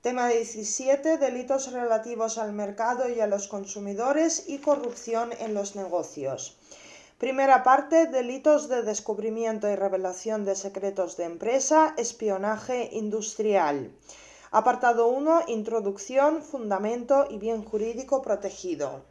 Tema 17. Delitos relativos al mercado y a los consumidores y corrupción en los negocios. Primera parte. Delitos de descubrimiento y revelación de secretos de empresa, espionaje industrial. Apartado 1. Introducción, fundamento y bien jurídico protegido.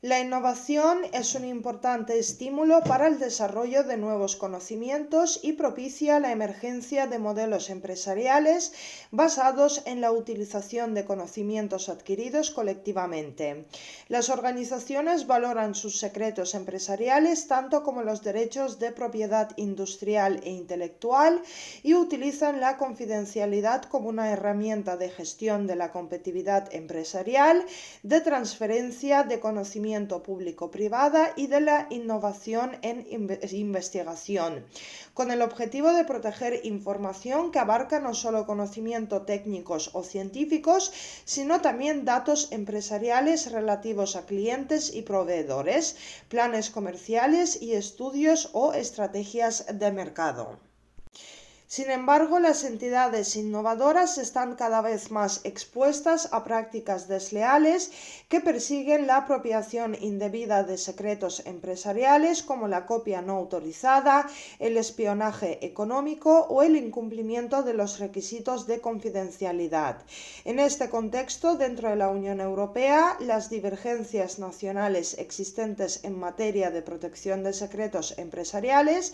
La innovación es un importante estímulo para el desarrollo de nuevos conocimientos y propicia la emergencia de modelos empresariales basados en la utilización de conocimientos adquiridos colectivamente. Las organizaciones valoran sus secretos empresariales tanto como los derechos de propiedad industrial e intelectual y utilizan la confidencialidad como una herramienta de gestión de la competitividad empresarial, de transferencia de conocimientos público-privada y de la innovación en investigación, con el objetivo de proteger información que abarca no solo conocimientos técnicos o científicos, sino también datos empresariales relativos a clientes y proveedores, planes comerciales y estudios o estrategias de mercado. Sin embargo, las entidades innovadoras están cada vez más expuestas a prácticas desleales que persiguen la apropiación indebida de secretos empresariales, como la copia no autorizada, el espionaje económico o el incumplimiento de los requisitos de confidencialidad. En este contexto, dentro de la Unión Europea, las divergencias nacionales existentes en materia de protección de secretos empresariales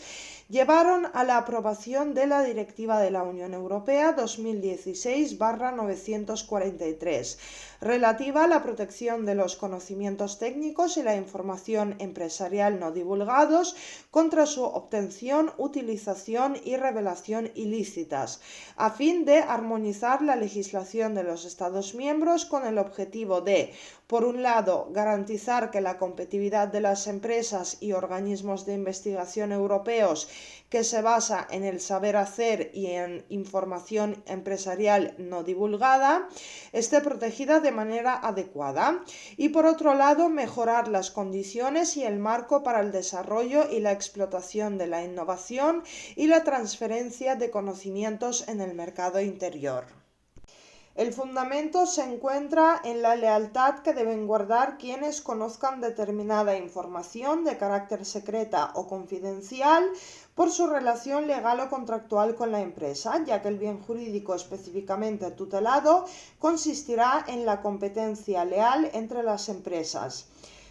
llevaron a la aprobación de la Directiva de la Unión Europea 2016/943, relativa a la protección de los conocimientos técnicos y la información empresarial no divulgados contra su obtención, utilización y revelación ilícitas, a fin de armonizar la legislación de los Estados miembros con el objetivo de, por un lado, garantizar que la competitividad de las empresas y organismos de investigación europeos, que se basa en el saber hacer y en información empresarial no divulgada, esté protegida de manera adecuada, y por otro lado, mejorar las condiciones y el marco para el desarrollo y la explotación de la innovación y la transferencia de conocimientos en el mercado interior. El fundamento se encuentra en la lealtad que deben guardar quienes conozcan determinada información de carácter secreta o confidencial por su relación legal o contractual con la empresa, ya que el bien jurídico específicamente tutelado consistirá en la competencia leal entre las empresas.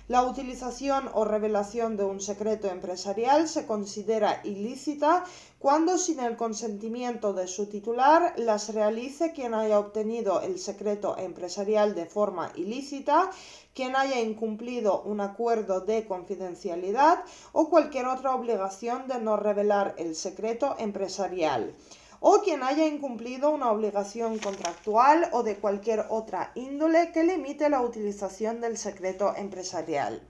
La utilización o revelación de un secreto empresarial se considera ilícita cuando, sin el consentimiento de su titular, las realice quien haya obtenido el secreto empresarial de forma ilícita, quien haya incumplido un acuerdo de confidencialidad o cualquier otra obligación de no revelar el secreto empresarial, o quien haya incumplido una obligación contractual o de cualquier otra índole que limite la utilización del secreto empresarial.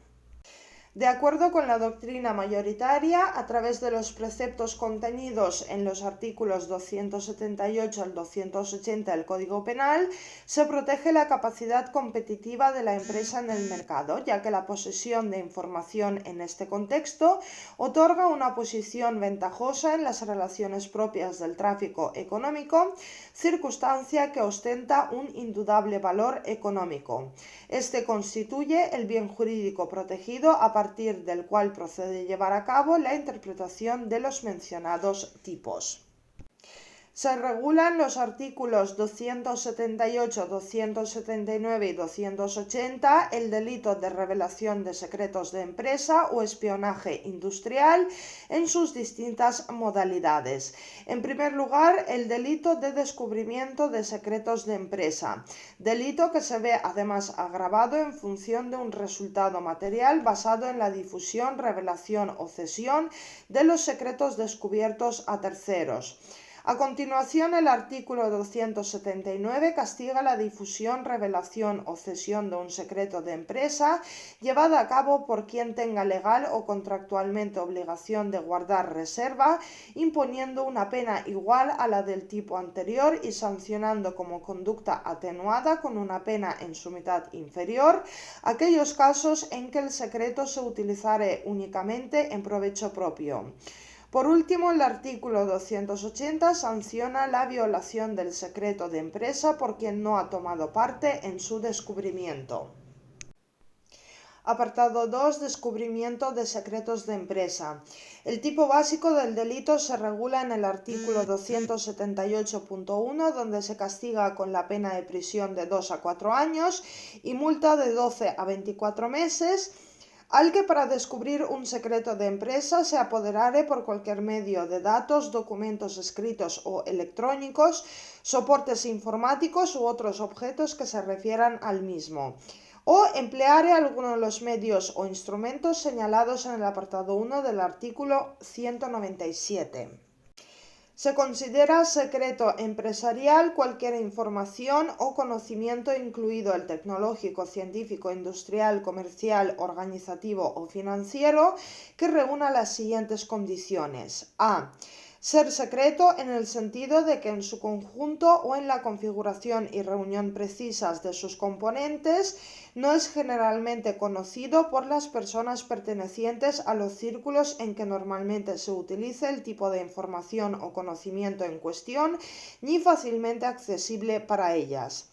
De acuerdo con la doctrina mayoritaria, a través de los preceptos contenidos en los artículos 278 al 280 del Código Penal, se protege la capacidad competitiva de la empresa en el mercado, ya que la posesión de información en este contexto otorga una posición ventajosa en las relaciones propias del tráfico económico, circunstancia que ostenta un indudable valor económico. Este constituye el bien jurídico protegido a partir del cual procede llevar a cabo la interpretación de los mencionados tipos. Se regulan los artículos 278, 279 y 280 el delito de revelación de secretos de empresa o espionaje industrial en sus distintas modalidades. En primer lugar, el delito de descubrimiento de secretos de empresa, delito que se ve además agravado en función de un resultado material basado en la difusión, revelación o cesión de los secretos descubiertos a terceros. A continuación, el artículo 279 castiga la difusión, revelación o cesión de un secreto de empresa llevada a cabo por quien tenga legal o contractualmente obligación de guardar reserva, imponiendo una pena igual a la del tipo anterior y sancionando como conducta atenuada con una pena en su mitad inferior aquellos casos en que el secreto se utilizare únicamente en provecho propio. Por último, el artículo 280 sanciona la violación del secreto de empresa por quien no ha tomado parte en su descubrimiento. Apartado 2. Descubrimiento de secretos de empresa. El tipo básico del delito se regula en el artículo 278.1, donde se castiga con la pena de prisión de 2 a 4 años y multa de 12 a 24 meses, al que para descubrir un secreto de empresa se apoderare por cualquier medio de datos, documentos escritos o electrónicos, soportes informáticos u otros objetos que se refieran al mismo, o empleare alguno de los medios o instrumentos señalados en el apartado 1 del artículo 197. Se considera secreto empresarial cualquier información o conocimiento, incluido el tecnológico, científico, industrial, comercial, organizativo o financiero, que reúna las siguientes condiciones. A. Ser secreto en el sentido de que en su conjunto o en la configuración y reunión precisas de sus componentes no es generalmente conocido por las personas pertenecientes a los círculos en que normalmente se utilice el tipo de información o conocimiento en cuestión, ni fácilmente accesible para ellas.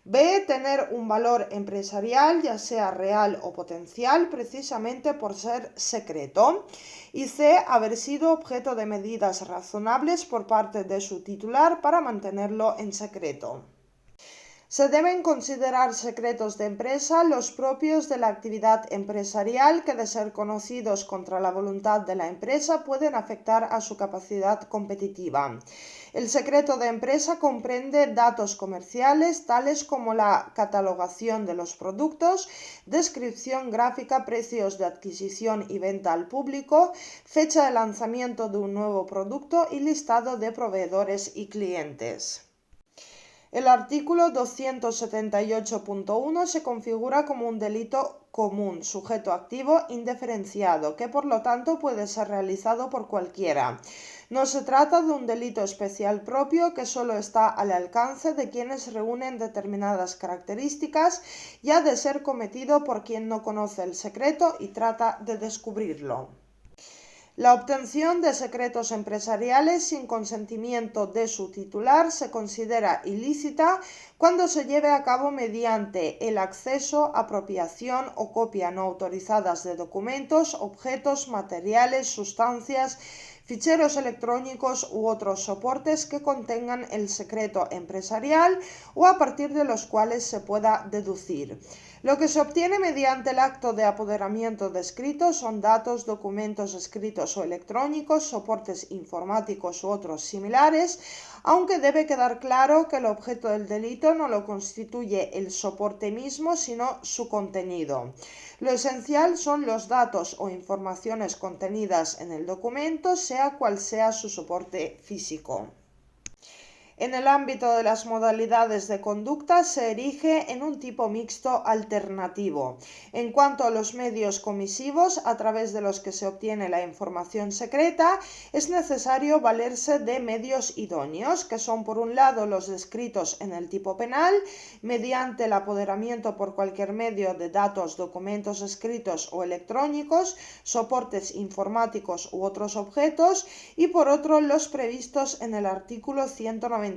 B. Tener un valor empresarial, ya sea real o potencial, precisamente por ser secreto. Y C. Haber sido objeto de medidas razonables por parte de su titular para mantenerlo en secreto. Se deben considerar secretos de empresa los propios de la actividad empresarial que, de ser conocidos contra la voluntad de la empresa, pueden afectar a su capacidad competitiva. El secreto de empresa comprende datos comerciales tales como la catalogación de los productos, descripción gráfica, precios de adquisición y venta al público, fecha de lanzamiento de un nuevo producto y listado de proveedores y clientes. El artículo 278.1 se configura como un delito común, sujeto activo indiferenciado, que por lo tanto puede ser realizado por cualquiera. No se trata de un delito especial propio que solo está al alcance de quienes reúnen determinadas características y ha de ser cometido por quien no conoce el secreto y trata de descubrirlo. La obtención de secretos empresariales sin consentimiento de su titular se considera ilícita cuando se lleve a cabo mediante el acceso, apropiación o copia no autorizadas de documentos, objetos, materiales, sustancias, ficheros electrónicos u otros soportes que contengan el secreto empresarial o a partir de los cuales se pueda deducir. Lo que se obtiene mediante el acto de apoderamiento descrito son datos, documentos escritos o electrónicos, soportes informáticos u otros similares, aunque debe quedar claro que el objeto del delito no lo constituye el soporte mismo, sino su contenido. Lo esencial son los datos o informaciones contenidas en el documento, sea cual sea su soporte físico. En el ámbito de las modalidades de conducta se erige en un tipo mixto alternativo. En cuanto a los medios comisivos a través de los que se obtiene la información secreta, es necesario valerse de medios idóneos, que son por un lado los descritos en el tipo penal, mediante el apoderamiento por cualquier medio de datos, documentos escritos o electrónicos, soportes informáticos u otros objetos, y por otro los previstos en el artículo 197.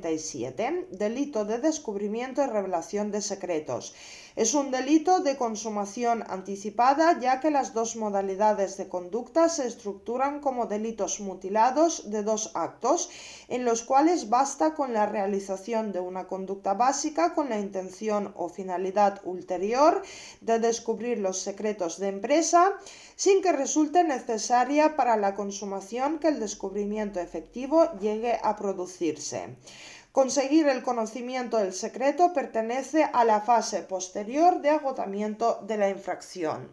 Delito de descubrimiento y revelación de secretos. Es un delito de consumación anticipada, ya que las dos modalidades de conducta se estructuran como delitos mutilados de dos actos, en los cuales basta con la realización de una conducta básica con la intención o finalidad ulterior de descubrir los secretos de empresa, sin que resulte necesaria para la consumación que el descubrimiento efectivo llegue a producirse. Conseguir el conocimiento del secreto pertenece a la fase posterior de agotamiento de la infracción.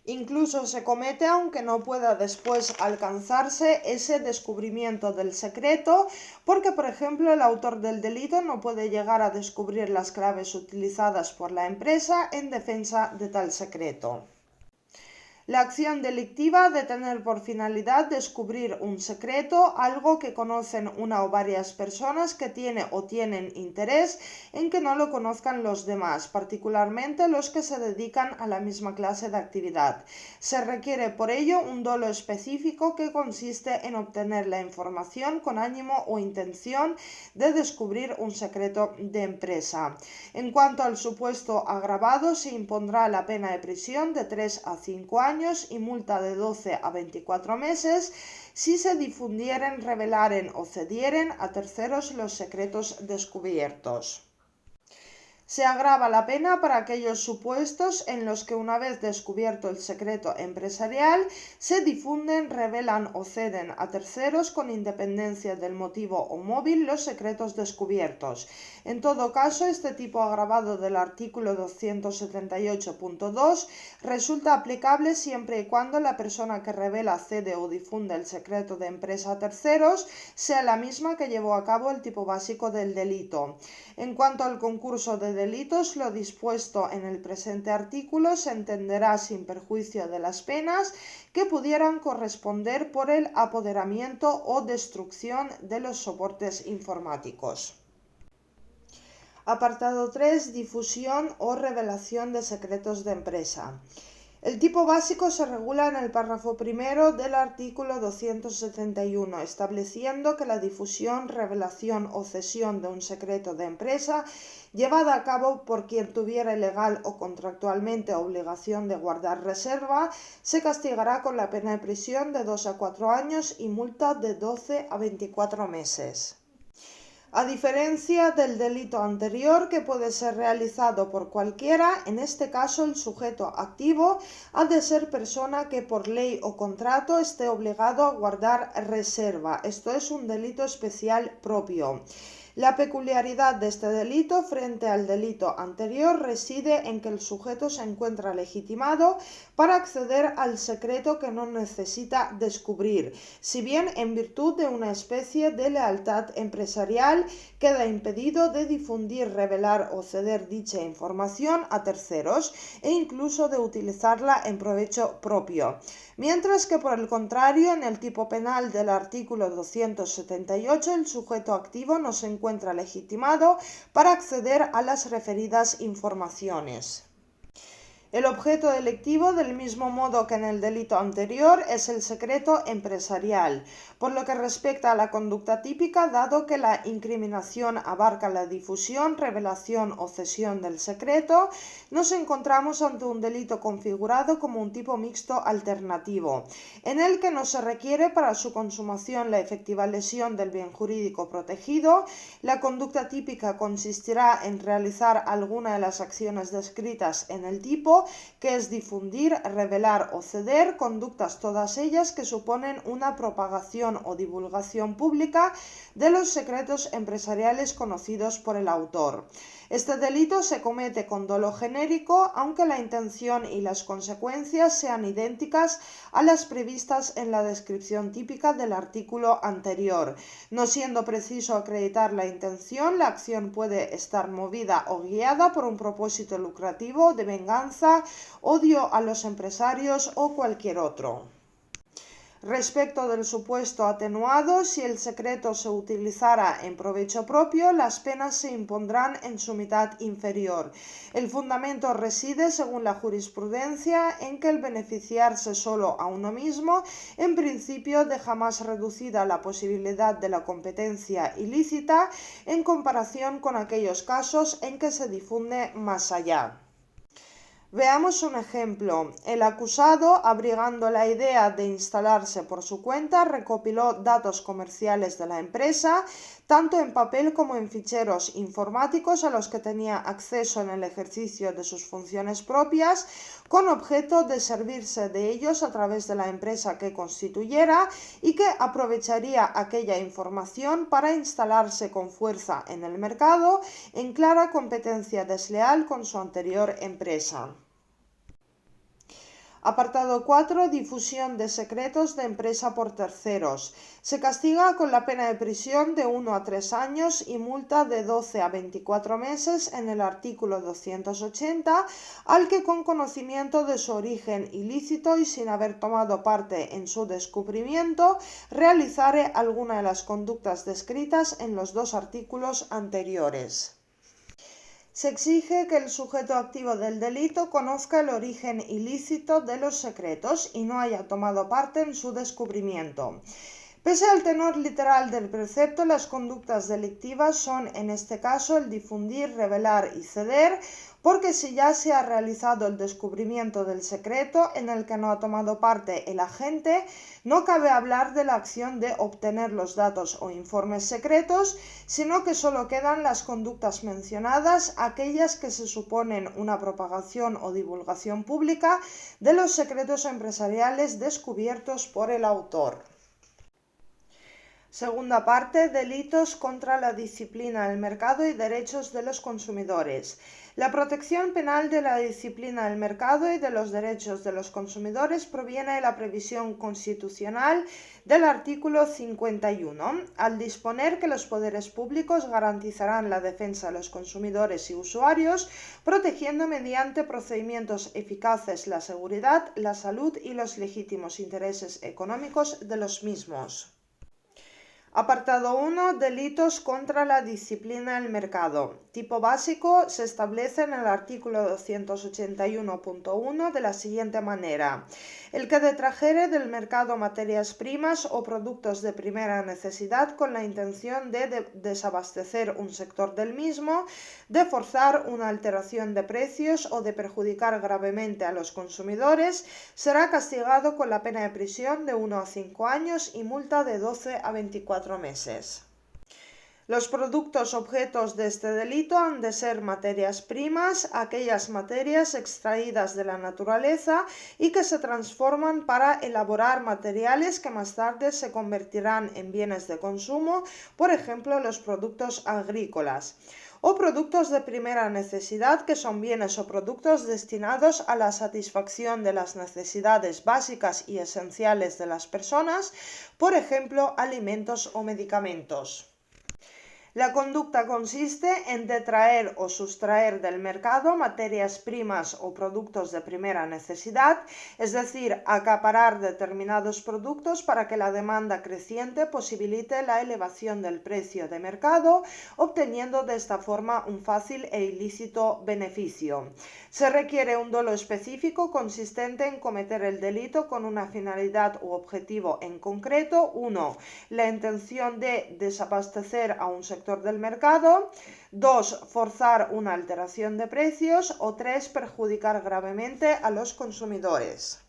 Incluso se comete aunque no pueda después alcanzarse ese descubrimiento del secreto, porque, por ejemplo, el autor del delito no puede llegar a descubrir las claves utilizadas por la empresa en defensa de tal secreto. La acción delictiva de tener por finalidad descubrir un secreto, algo que conocen una o varias personas que tiene o tienen interés en que no lo conozcan los demás, particularmente los que se dedican a la misma clase de actividad. Se requiere por ello un dolo específico que consiste en obtener la información con ánimo o intención de descubrir un secreto de empresa. En cuanto al supuesto agravado, se impondrá la pena de prisión de 3 a 5 años y multa de 12 a 24 meses si se difundieren, revelaren o cedieren a terceros los secretos descubiertos. Se agrava la pena para aquellos supuestos en los que una vez descubierto el secreto empresarial se difunden, revelan o ceden a terceros con independencia del motivo o móvil los secretos descubiertos. En todo caso, este tipo agravado del artículo 278.2 resulta aplicable siempre y cuando la persona que revela, cede o difunde el secreto de empresa a terceros sea la misma que llevó a cabo el tipo básico del delito. En cuanto al concurso de delitos, lo dispuesto en el presente artículo se entenderá sin perjuicio de las penas que pudieran corresponder por el apoderamiento o destrucción de los soportes informáticos. Apartado 3. Difusión o revelación de secretos de empresa. El tipo básico se regula en el párrafo primero del artículo 271, estableciendo que la difusión, revelación o cesión de un secreto de empresa llevada a cabo por quien tuviera legal o contractualmente obligación de guardar reserva, se castigará con la pena de prisión de 2 a 4 años y multa de 12 a 24 meses. A diferencia del delito anterior, que puede ser realizado por cualquiera, en este caso el sujeto activo ha de ser persona que por ley o contrato esté obligado a guardar reserva. Esto es un delito especial propio. La peculiaridad de este delito frente al delito anterior reside en que el sujeto se encuentra legitimado para acceder al secreto que no necesita descubrir, si bien en virtud de una especie de lealtad empresarial queda impedido de difundir, revelar o ceder dicha información a terceros e incluso de utilizarla en provecho propio. Mientras que por el contrario, en el tipo penal del artículo 278, el sujeto activo no se encuentra legitimado para acceder a las referidas informaciones. El objeto delictivo, del mismo modo que en el delito anterior, es el secreto empresarial. Por lo que respecta a la conducta típica, dado que la incriminación abarca la difusión, revelación o cesión del secreto, nos encontramos ante un delito configurado como un tipo mixto alternativo, en el que no se requiere para su consumación la efectiva lesión del bien jurídico protegido. La conducta típica consistirá en realizar alguna de las acciones descritas en el tipo, que es difundir, revelar o ceder, conductas todas ellas que suponen una propagación o divulgación pública de los secretos empresariales conocidos por el autor. Este delito se comete con dolo genérico, aunque la intención y las consecuencias sean idénticas a las previstas en la descripción típica del artículo anterior. No siendo preciso acreditar la intención, la acción puede estar movida o guiada por un propósito lucrativo, de venganza, odio a los empresarios o cualquier otro. Respecto del supuesto atenuado, si el secreto se utilizara en provecho propio, las penas se impondrán en su mitad inferior. El fundamento reside, según la jurisprudencia, en que el beneficiarse solo a uno mismo, en principio, deja más reducida la posibilidad de la competencia ilícita en comparación con aquellos casos en que se difunde más allá. Veamos un ejemplo. El acusado, abrigando la idea de instalarse por su cuenta, recopiló datos comerciales de la empresa, tanto en papel como en ficheros informáticos a los que tenía acceso en el ejercicio de sus funciones propias, con objeto de servirse de ellos a través de la empresa que constituyera y que aprovecharía aquella información para instalarse con fuerza en el mercado, en clara competencia desleal con su anterior empresa. Apartado 4. Difusión de secretos de empresa por terceros. Se castiga con la pena de prisión de 1 a 3 años y multa de 12 a 24 meses en el artículo 280 al que con conocimiento de su origen ilícito y sin haber tomado parte en su descubrimiento realizare alguna de las conductas descritas en los dos artículos anteriores. Se exige que el sujeto activo del delito conozca el origen ilícito de los secretos y no haya tomado parte en su descubrimiento. Pese al tenor literal del precepto, las conductas delictivas son en este caso el difundir, revelar y ceder, porque si ya se ha realizado el descubrimiento del secreto en el que no ha tomado parte el agente, no cabe hablar de la acción de obtener los datos o informes secretos, sino que solo quedan las conductas mencionadas, aquellas que se suponen una propagación o divulgación pública de los secretos empresariales descubiertos por el autor. Segunda parte, delitos contra la disciplina del mercado y derechos de los consumidores. La protección penal de la disciplina del mercado y de los derechos de los consumidores proviene de la previsión constitucional del artículo 51, al disponer que los poderes públicos garantizarán la defensa de los consumidores y usuarios, protegiendo mediante procedimientos eficaces la seguridad, la salud y los legítimos intereses económicos de los mismos. Apartado 1. Delitos contra la disciplina del mercado. Tipo básico se establece en el artículo 281.1 de la siguiente manera. El que detrajere del mercado materias primas o productos de primera necesidad con la intención de desabastecer un sector del mismo, de forzar una alteración de precios o de perjudicar gravemente a los consumidores, será castigado con la pena de prisión de 1 a 5 años y multa de 12 a 24 meses. Los productos objetos de este delito han de ser materias primas, aquellas materias extraídas de la naturaleza y que se transforman para elaborar materiales que más tarde se convertirán en bienes de consumo, por ejemplo, los productos agrícolas, o productos de primera necesidad, que son bienes o productos destinados a la satisfacción de las necesidades básicas y esenciales de las personas, por ejemplo, alimentos o medicamentos. La conducta consiste en detraer o sustraer del mercado materias primas o productos de primera necesidad, es decir, acaparar determinados productos para que la demanda creciente posibilite la elevación del precio de mercado, obteniendo de esta forma un fácil e ilícito beneficio. Se requiere un dolo específico consistente en cometer el delito con una finalidad u objetivo en concreto. 1. La intención de desabastecer a un sector del mercado. 2. Forzar una alteración de precios. O 3. Perjudicar gravemente a los consumidores.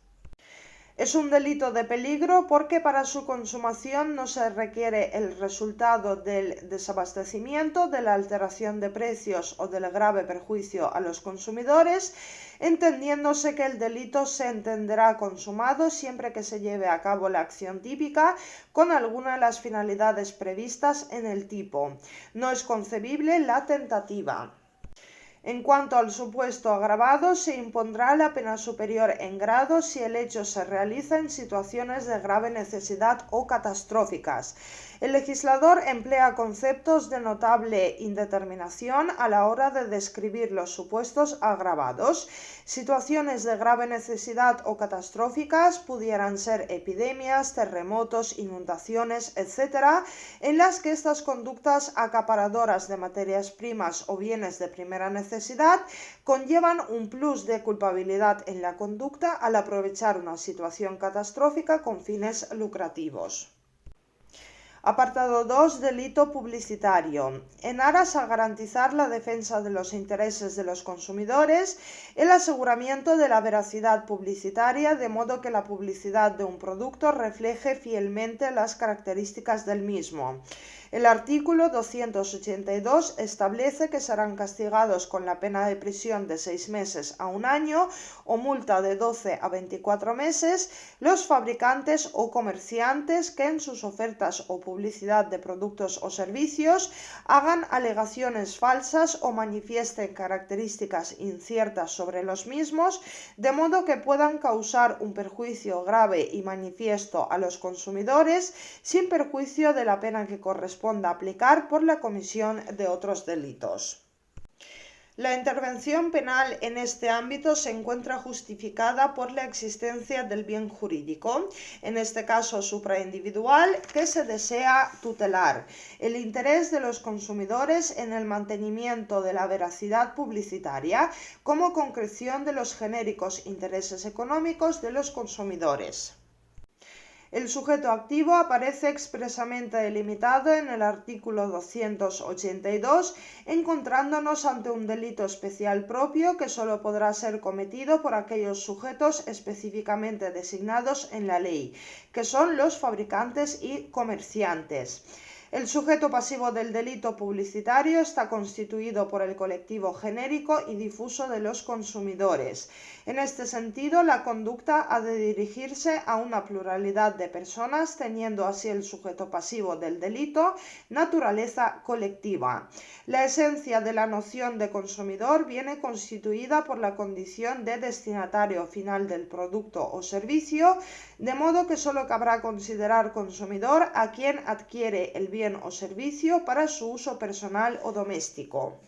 Es un delito de peligro porque para su consumación no se requiere el resultado del desabastecimiento, de la alteración de precios o del grave perjuicio a los consumidores, entendiéndose que el delito se entenderá consumado siempre que se lleve a cabo la acción típica con alguna de las finalidades previstas en el tipo. No es concebible la tentativa. En cuanto al supuesto agravado, se impondrá la pena superior en grado si el hecho se realiza en situaciones de grave necesidad o catastróficas. El legislador emplea conceptos de notable indeterminación a la hora de describir los supuestos agravados. Situaciones de grave necesidad o catastróficas pudieran ser epidemias, terremotos, inundaciones, etc., en las que estas conductas acaparadoras de materias primas o bienes de primera necesidad conllevan un plus de culpabilidad en la conducta al aprovechar una situación catastrófica con fines lucrativos. Apartado 2. Delito publicitario. En aras a garantizar la defensa de los intereses de los consumidores, el aseguramiento de la veracidad publicitaria, de modo que la publicidad de un producto refleje fielmente las características del mismo. El artículo 282 establece que serán castigados con la pena de prisión de 6 meses a 1 año o multa de 12 a 24 meses los fabricantes o comerciantes que en sus ofertas o publicidad de productos o servicios hagan alegaciones falsas o manifiesten características inciertas sobre los mismos, de modo que puedan causar un perjuicio grave y manifiesto a los consumidores sin perjuicio de la pena que corresponda aplicar por la comisión de otros delitos. La intervención penal en este ámbito se encuentra justificada por la existencia del bien jurídico, en este caso supraindividual, que se desea tutelar, el interés de los consumidores en el mantenimiento de la veracidad publicitaria como concreción de los genéricos intereses económicos de los consumidores. El sujeto activo aparece expresamente delimitado en el artículo 282, encontrándonos ante un delito especial propio que solo podrá ser cometido por aquellos sujetos específicamente designados en la ley, que son los fabricantes y comerciantes. El sujeto pasivo del delito publicitario está constituido por el colectivo genérico y difuso de los consumidores. En este sentido, la conducta ha de dirigirse a una pluralidad de personas, teniendo así el sujeto pasivo del delito naturaleza colectiva. La esencia de la noción de consumidor viene constituida por la condición de destinatario final del producto o servicio, de modo que solo cabrá considerar consumidor a quien adquiere el bien o servicio para su uso personal o doméstico.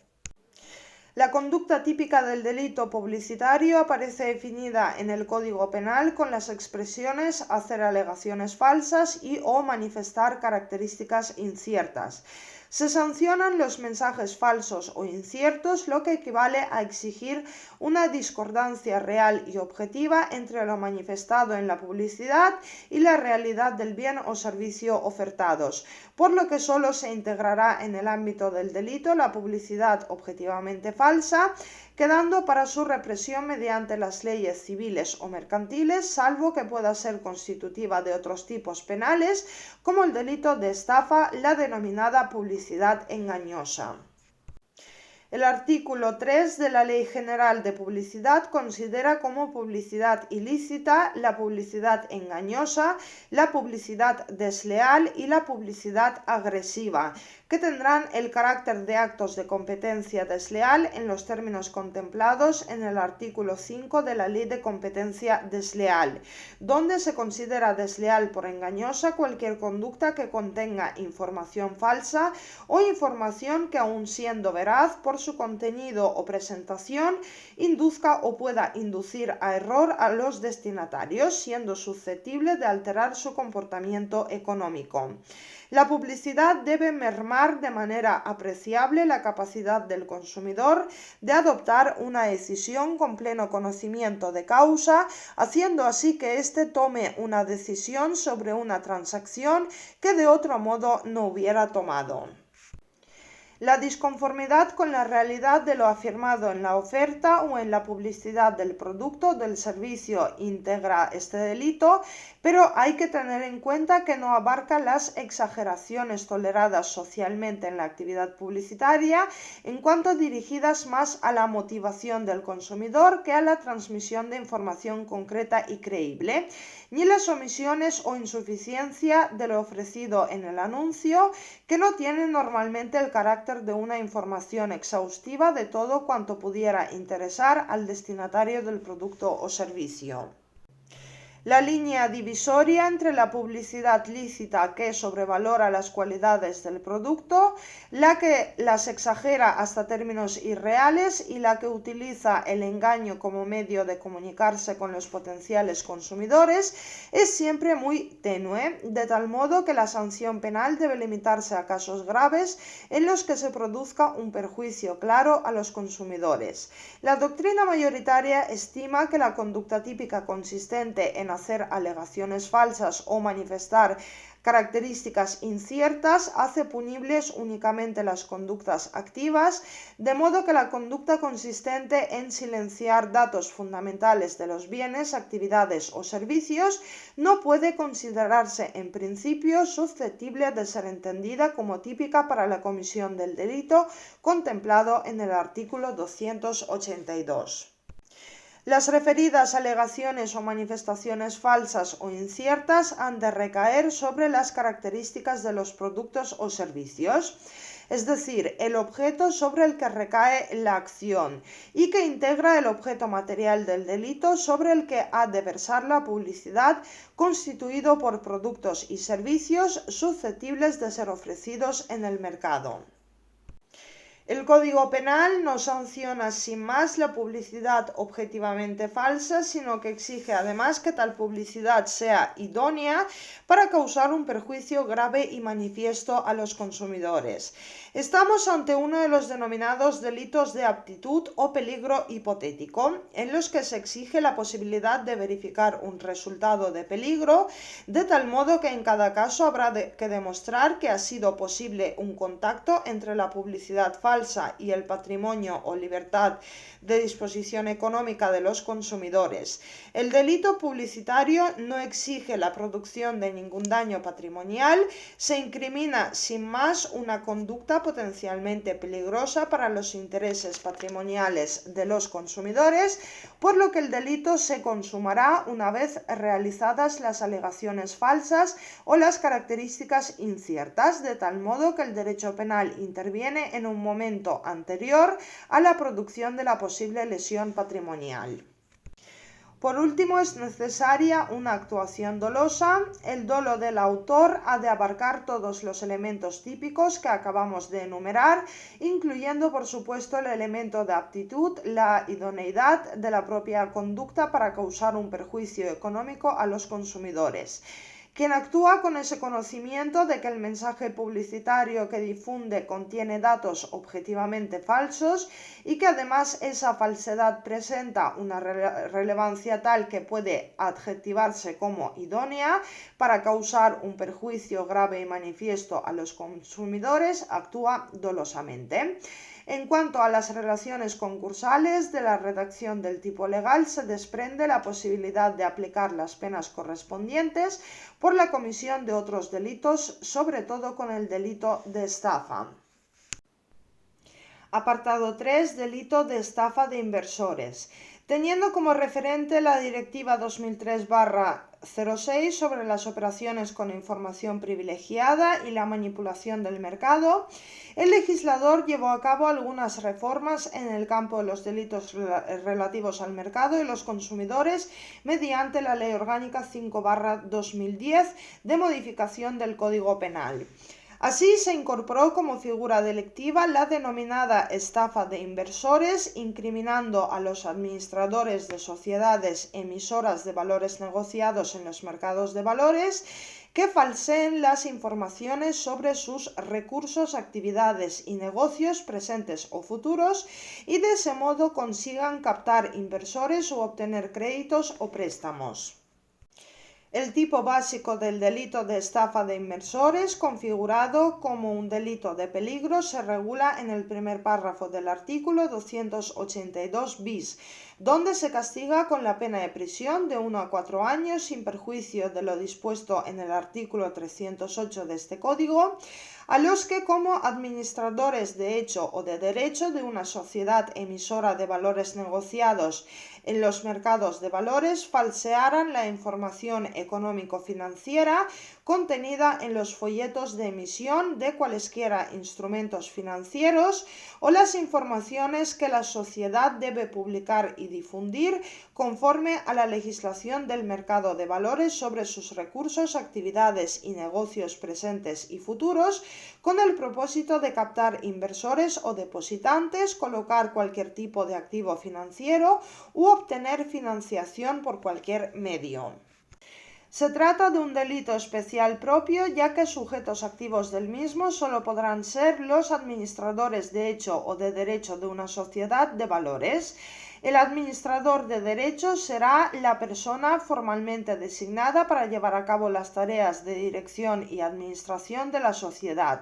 La conducta típica del delito publicitario aparece definida en el Código Penal con las expresiones hacer alegaciones falsas y o manifestar características inciertas. Se sancionan los mensajes falsos o inciertos, lo que equivale a exigir una discordancia real y objetiva entre lo manifestado en la publicidad y la realidad del bien o servicio ofertados, por lo que solo se integrará en el ámbito del delito la publicidad objetivamente falsa, quedando para su represión mediante las leyes civiles o mercantiles, salvo que pueda ser constitutiva de otros tipos penales, como el delito de estafa, la denominada publicidad engañosa. El artículo 3 de la Ley General de Publicidad considera como publicidad ilícita la publicidad engañosa, la publicidad desleal y la publicidad agresiva, que tendrán el carácter de actos de competencia desleal en los términos contemplados en el artículo 5 de la Ley de Competencia Desleal, donde se considera desleal por engañosa cualquier conducta que contenga información falsa o información que, aun siendo veraz por su contenido o presentación, induzca o pueda inducir a error a los destinatarios, siendo susceptible de alterar su comportamiento económico. La publicidad debe mermar de manera apreciable la capacidad del consumidor de adoptar una decisión con pleno conocimiento de causa, haciendo así que éste tome una decisión sobre una transacción que de otro modo no hubiera tomado. La disconformidad con la realidad de lo afirmado en la oferta o en la publicidad del producto o del servicio integra este delito, pero hay que tener en cuenta que no abarca las exageraciones toleradas socialmente en la actividad publicitaria, en cuanto dirigidas más a la motivación del consumidor que a la transmisión de información concreta y creíble, ni las omisiones o insuficiencia de lo ofrecido en el anuncio, que no tienen normalmente el carácter de una información exhaustiva de todo cuanto pudiera interesar al destinatario del producto o servicio. La línea divisoria entre la publicidad lícita, que sobrevalora las cualidades del producto, la que las exagera hasta términos irreales y la que utiliza el engaño como medio de comunicarse con los potenciales consumidores, es siempre muy tenue, de tal modo que la sanción penal debe limitarse a casos graves en los que se produzca un perjuicio claro a los consumidores. La doctrina mayoritaria estima que la conducta típica consistente en hacer alegaciones falsas o manifestar características inciertas hace punibles únicamente las conductas activas, de modo que la conducta consistente en silenciar datos fundamentales de los bienes, actividades o servicios no puede considerarse en principio susceptible de ser entendida como típica para la comisión del delito contemplado en el artículo 282. Las referidas alegaciones o manifestaciones falsas o inciertas han de recaer sobre las características de los productos o servicios, es decir, el objeto sobre el que recae la acción y que integra el objeto material del delito sobre el que ha de versar la publicidad, constituido por productos y servicios susceptibles de ser ofrecidos en el mercado. El Código Penal no sanciona sin más la publicidad objetivamente falsa, sino que exige además que tal publicidad sea idónea para causar un perjuicio grave y manifiesto a los consumidores. Estamos ante uno de los denominados delitos de aptitud o peligro hipotético, en los que se exige la posibilidad de verificar un resultado de peligro, de tal modo que en cada caso habrá que demostrar que ha sido posible un contacto entre la publicidad falsa y el patrimonio o libertad de disposición económica de los consumidores. El delito publicitario no exige la producción de ningún daño patrimonial, se incrimina sin más una conducta potencialmente peligrosa para los intereses patrimoniales de los consumidores, por lo que el delito se consumará una vez realizadas las alegaciones falsas o las características inciertas, de tal modo que el derecho penal interviene en un momento anterior a la producción de la posible lesión patrimonial. Por último, es necesaria una actuación dolosa. El dolo del autor ha de abarcar todos los elementos típicos que acabamos de enumerar, incluyendo, por supuesto, el elemento de aptitud, la idoneidad de la propia conducta para causar un perjuicio económico a los consumidores. Quien actúa con ese conocimiento de que el mensaje publicitario que difunde contiene datos objetivamente falsos y que además esa falsedad presenta una relevancia tal que puede adjetivarse como idónea para causar un perjuicio grave y manifiesto a los consumidores, actúa dolosamente. En cuanto a las relaciones concursales, de la redacción del tipo legal se desprende la posibilidad de aplicar las penas correspondientes por la comisión de otros delitos, sobre todo con el delito de estafa. Apartado 3. Delito de estafa de inversores. Teniendo como referente la Directiva 2003/06 sobre las operaciones con información privilegiada y la manipulación del mercado, el legislador llevó a cabo algunas reformas en el campo de los delitos relativos al mercado y los consumidores mediante la Ley Orgánica 5/2010 de modificación del Código Penal. Así se incorporó como figura delictiva la denominada estafa de inversores, incriminando a los administradores de sociedades emisoras de valores negociados en los mercados de valores que falseen las informaciones sobre sus recursos, actividades y negocios presentes o futuros y de ese modo consigan captar inversores o obtener créditos o préstamos. El tipo básico del delito de estafa de inversores, configurado como un delito de peligro, se regula en el primer párrafo del artículo 282 bis, donde se castiga con la pena de prisión de 1 a 4 años, sin perjuicio de lo dispuesto en el artículo 308 de este código, a los que como administradores de hecho o de derecho de una sociedad emisora de valores negociados en los mercados de valores falsearan la información económico-financiera contenida en los folletos de emisión de cualesquiera instrumentos financieros o las informaciones que la sociedad debe publicar y difundir conforme a la legislación del mercado de valores sobre sus recursos, actividades y negocios presentes y futuros, con el propósito de captar inversores o depositantes, colocar cualquier tipo de activo financiero u obtener financiación por cualquier medio. Se trata de un delito especial propio, ya que sujetos activos del mismo solo podrán ser los administradores de hecho o de derecho de una sociedad de valores. El administrador de derechos será la persona formalmente designada para llevar a cabo las tareas de dirección y administración de la sociedad.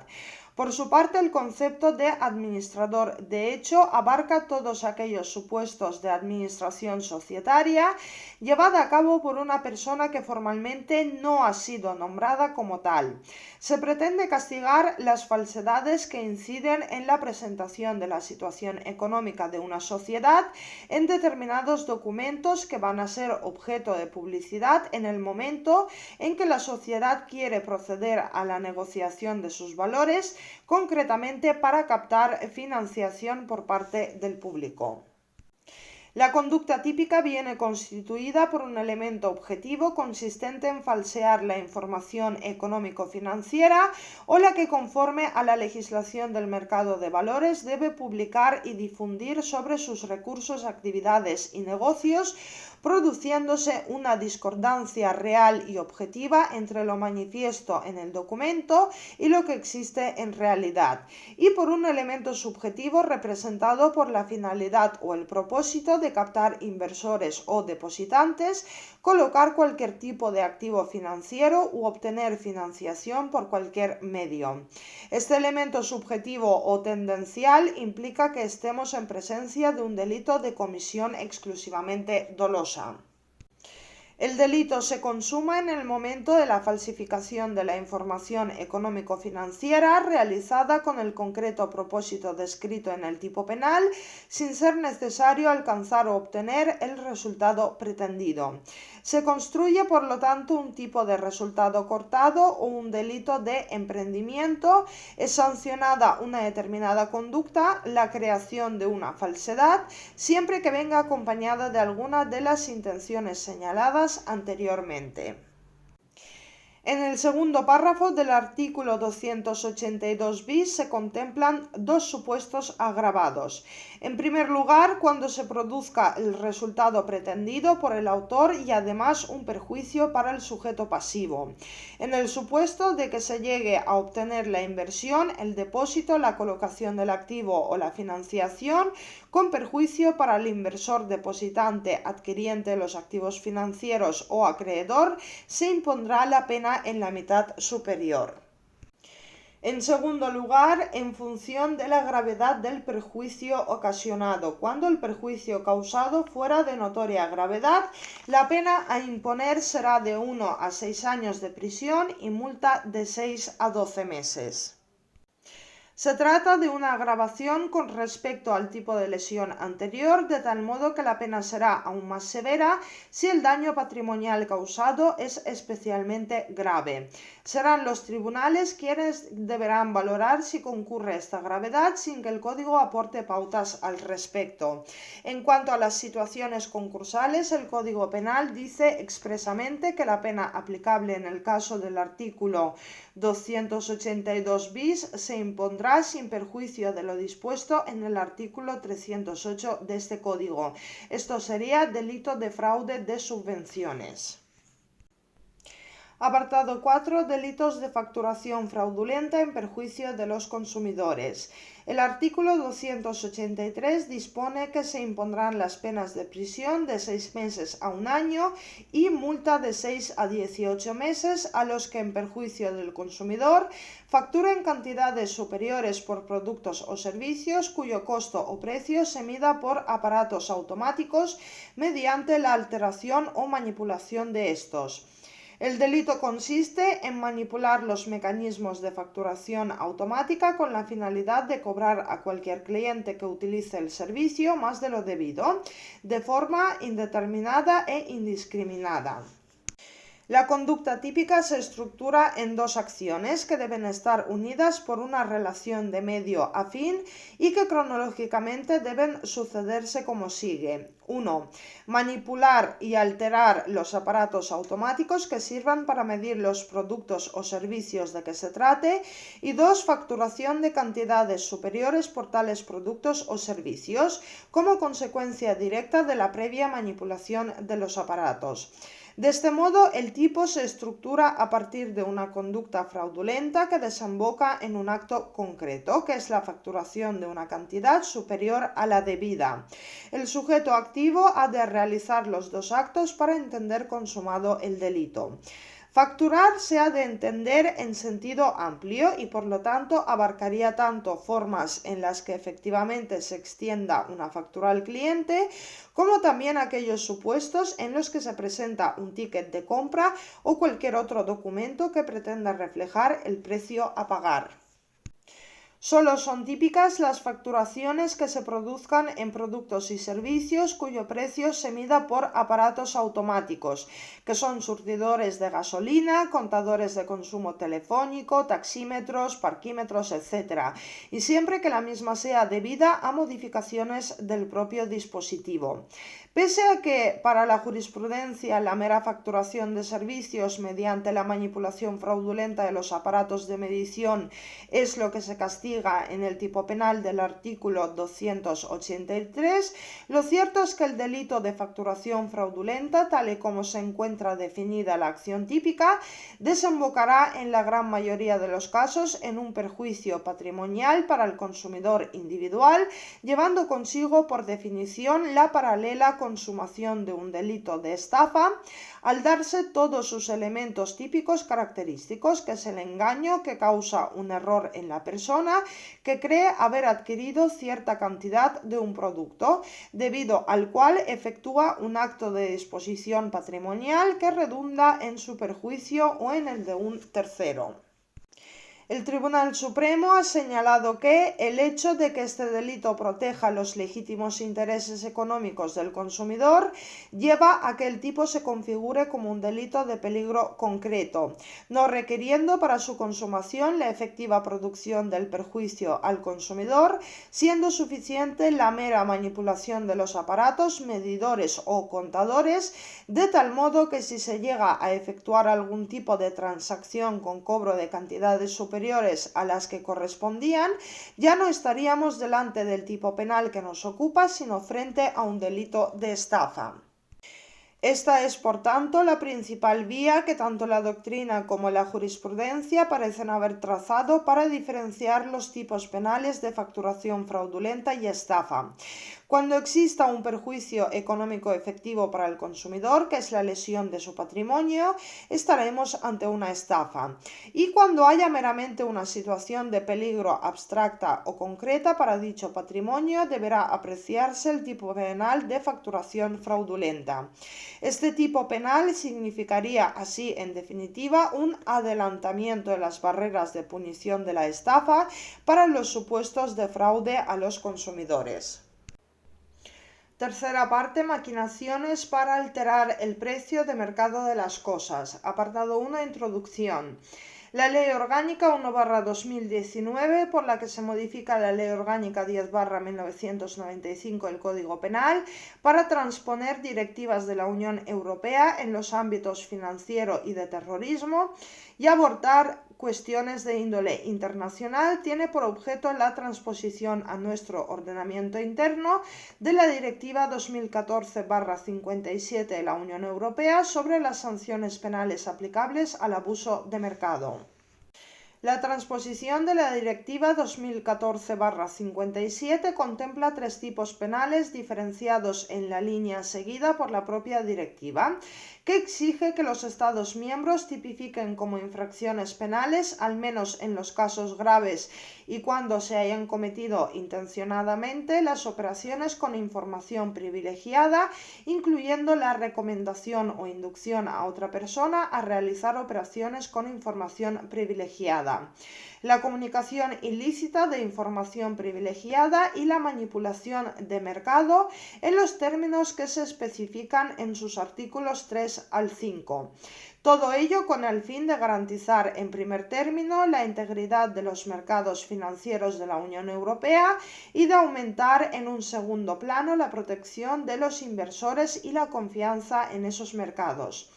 Por su parte, el concepto de administrador de hecho abarca todos aquellos supuestos de administración societaria llevada a cabo por una persona que formalmente no ha sido nombrada como tal. Se pretende castigar las falsedades que inciden en la presentación de la situación económica de una sociedad en determinados documentos que van a ser objeto de publicidad en el momento en que la sociedad quiere proceder a la negociación de sus valores, concretamente para captar financiación por parte del público. La conducta típica viene constituida por un elemento objetivo consistente en falsear la información económico-financiera o la que, conforme a la legislación del mercado de valores, debe publicar y difundir sobre sus recursos, actividades y negocios, produciéndose una discordancia real y objetiva entre lo manifiesto en el documento y lo que existe en realidad, y por un elemento subjetivo representado por la finalidad o el propósito de captar inversores o depositantes, colocar cualquier tipo de activo financiero u obtener financiación por cualquier medio. Este elemento subjetivo o tendencial implica que estemos en presencia de un delito de comisión exclusivamente dolosa. El delito se consuma en el momento de la falsificación de la información económico-financiera realizada con el concreto propósito descrito en el tipo penal, sin ser necesario alcanzar o obtener el resultado pretendido. Se construye, por lo tanto, un tipo de resultado cortado o un delito de emprendimiento. Es sancionada una determinada conducta, la creación de una falsedad, siempre que venga acompañada de alguna de las intenciones señaladas anteriormente. En el segundo párrafo del artículo 282 bis se contemplan dos supuestos agravados. En primer lugar, cuando se produzca el resultado pretendido por el autor y además un perjuicio para el sujeto pasivo. En el supuesto de que se llegue a obtener la inversión, el depósito, la colocación del activo o la financiación con perjuicio para el inversor, depositante, adquiriente de los activos financieros o acreedor, se impondrá la pena en la mitad superior. En segundo lugar, en función de la gravedad del perjuicio ocasionado. Cuando el perjuicio causado fuera de notoria gravedad, la pena a imponer será de 1 a 6 años de prisión y multa de 6 a 12 meses. Se trata de una agravación con respecto al tipo de lesión anterior, de tal modo que la pena será aún más severa si el daño patrimonial causado es especialmente grave. Serán los tribunales quienes deberán valorar si concurre esta gravedad sin que el Código aporte pautas al respecto. En cuanto a las situaciones concursales, el Código Penal dice expresamente que la pena aplicable en el caso del artículo 282 bis se impondrá sin perjuicio de lo dispuesto en el artículo 308 de este Código. Esto sería delito de fraude de subvenciones. Apartado 4. Delitos de facturación fraudulenta en perjuicio de los consumidores. El artículo 283 dispone que se impondrán las penas de prisión de 6 meses a 1 año y multa de 6 a 18 meses a los que, en perjuicio del consumidor, facturen cantidades superiores por productos o servicios cuyo costo o precio se mida por aparatos automáticos mediante la alteración o manipulación de estos. El delito consiste en manipular los mecanismos de facturación automática con la finalidad de cobrar a cualquier cliente que utilice el servicio más de lo debido, de forma indeterminada e indiscriminada. La conducta típica se estructura en dos acciones que deben estar unidas por una relación de medio a fin y que cronológicamente deben sucederse como sigue. 1. Manipular y alterar los aparatos automáticos que sirvan para medir los productos o servicios de que se trate. Y 2. Facturación de cantidades superiores por tales productos o servicios como consecuencia directa de la previa manipulación de los aparatos. De este modo, el tipo se estructura a partir de una conducta fraudulenta que desemboca en un acto concreto, que es la facturación de una cantidad superior a la debida. El sujeto activo ha de realizar los dos actos para entender consumado el delito. Facturar se ha de entender en sentido amplio y por lo tanto abarcaría tanto formas en las que efectivamente se extienda una factura al cliente, como también aquellos supuestos en los que se presenta un ticket de compra o cualquier otro documento que pretenda reflejar el precio a pagar. Solo son típicas las facturaciones que se produzcan en productos y servicios cuyo precio se mida por aparatos automáticos, que son surtidores de gasolina, contadores de consumo telefónico, taxímetros, parquímetros, etc. Y siempre que la misma sea debida a modificaciones del propio dispositivo. Pese a que para la jurisprudencia la mera facturación de servicios mediante la manipulación fraudulenta de los aparatos de medición es lo que se castiga en el tipo penal del artículo 283, lo cierto es que el delito de facturación fraudulenta, tal y como se encuentra definida la acción típica, desembocará en la gran mayoría de los casos en un perjuicio patrimonial para el consumidor individual, llevando consigo por definición la paralela consumación de un delito de estafa, al darse todos sus elementos típicos característicos, que es el engaño que causa un error en la persona que cree haber adquirido cierta cantidad de un producto, debido al cual efectúa un acto de disposición patrimonial que redunda en su perjuicio o en el de un tercero. El Tribunal Supremo ha señalado que el hecho de que este delito proteja los legítimos intereses económicos del consumidor lleva a que el tipo se configure como un delito de peligro concreto, no requiriendo para su consumación la efectiva producción del perjuicio al consumidor, siendo suficiente la mera manipulación de los aparatos, medidores o contadores, de tal modo que si se llega a efectuar algún tipo de transacción con cobro de cantidades superiores a las que correspondían, ya no estaríamos delante del tipo penal que nos ocupa, sino frente a un delito de estafa. Esta es, por tanto, la principal vía que tanto la doctrina como la jurisprudencia parecen haber trazado para diferenciar los tipos penales de facturación fraudulenta y estafa. Cuando exista un perjuicio económico efectivo para el consumidor, que es la lesión de su patrimonio, estaremos ante una estafa. Y cuando haya meramente una situación de peligro abstracta o concreta para dicho patrimonio, deberá apreciarse el tipo penal de facturación fraudulenta. Este tipo penal significaría así, en definitiva, un adelantamiento de las barreras de punición de la estafa para los supuestos de fraude a los consumidores. Tercera parte, maquinaciones para alterar el precio de mercado de las cosas. Apartado 1, introducción. La Ley Orgánica 1/2019, por la que se modifica la Ley Orgánica 10/1995 del Código Penal, para transponer directivas de la Unión Europea en los ámbitos financiero y de terrorismo y abordar cuestiones de índole internacional, tiene por objeto la transposición a nuestro ordenamiento interno de la Directiva 2014/57 de la Unión Europea sobre las sanciones penales aplicables al abuso de mercado. La transposición de la Directiva 2014/57 contempla tres tipos penales diferenciados en la línea seguida por la propia Directiva, que exige que los Estados miembros tipifiquen como infracciones penales, al menos en los casos graves y cuando se hayan cometido intencionadamente, las operaciones con información privilegiada, incluyendo la recomendación o inducción a otra persona a realizar operaciones con información privilegiada, la comunicación ilícita de información privilegiada y la manipulación de mercado en los términos que se especifican en sus artículos 3 al 5. Todo ello con el fin de garantizar, en primer término, la integridad de los mercados financieros de la Unión Europea y de aumentar, en un segundo plano, la protección de los inversores y la confianza en esos mercados.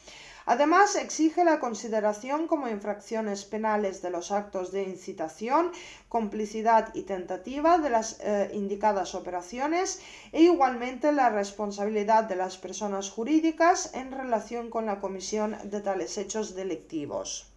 Además, exige la consideración como infracciones penales de los actos de incitación, complicidad y tentativa de las indicadas operaciones e igualmente la responsabilidad de las personas jurídicas en relación con la comisión de tales hechos delictivos.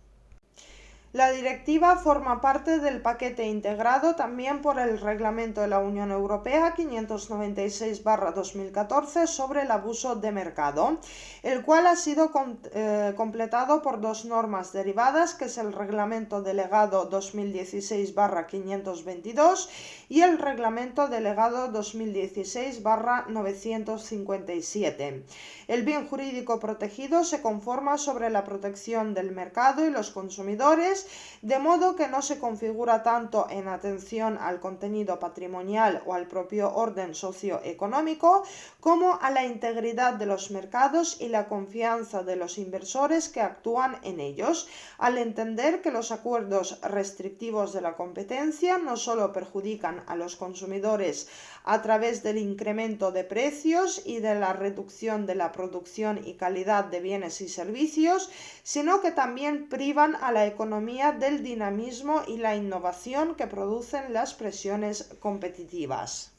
La directiva forma parte del paquete integrado también por el Reglamento de la Unión Europea 596/2014 sobre el abuso de mercado, el cual ha sido completado por dos normas derivadas, que es el Reglamento Delegado 2016/522 y el Reglamento Delegado 2016/957. El bien jurídico protegido se conforma sobre la protección del mercado y los consumidores, de modo que no se configura tanto en atención al contenido patrimonial o al propio orden socioeconómico como a la integridad de los mercados y la confianza de los inversores que actúan en ellos, al entender que los acuerdos restrictivos de la competencia no solo perjudican a los consumidores a través del incremento de precios y de la reducción de la producción y calidad de bienes y servicios, sino que también privan a la economía del dinamismo y la innovación que producen las presiones competitivas.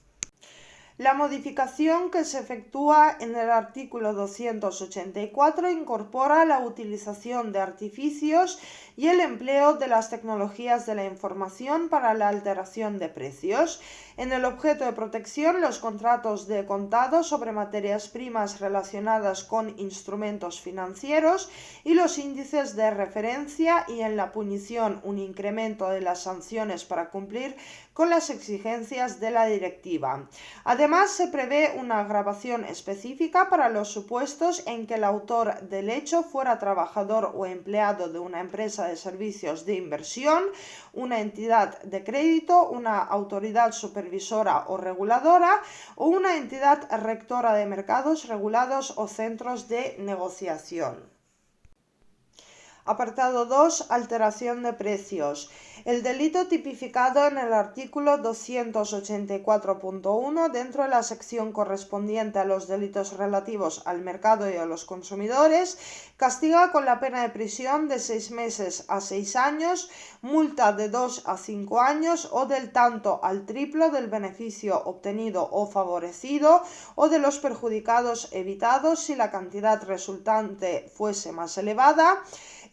La modificación que se efectúa en el artículo 284 incorpora la utilización de artificios y el empleo de las tecnologías de la información para la alteración de precios. En el objeto de protección, los contratos de contado sobre materias primas relacionadas con instrumentos financieros y los índices de referencia, y en la punición un incremento de las sanciones para cumplir con las exigencias de la directiva. Además, se prevé una agravación específica para los supuestos en que el autor del hecho fuera trabajador o empleado de una empresa de servicios de inversión, una entidad de crédito, una autoridad supervisora o reguladora o una entidad rectora de mercados regulados o centros de negociación. Apartado 2. Alteración de precios. El delito tipificado en el artículo 284.1 dentro de la sección correspondiente a los delitos relativos al mercado y a los consumidores castiga con la pena de prisión de 6 meses a 6 años, multa de 2 a 5 años o del tanto al triplo del beneficio obtenido o favorecido o de los perjudicados evitados si la cantidad resultante fuese más elevada,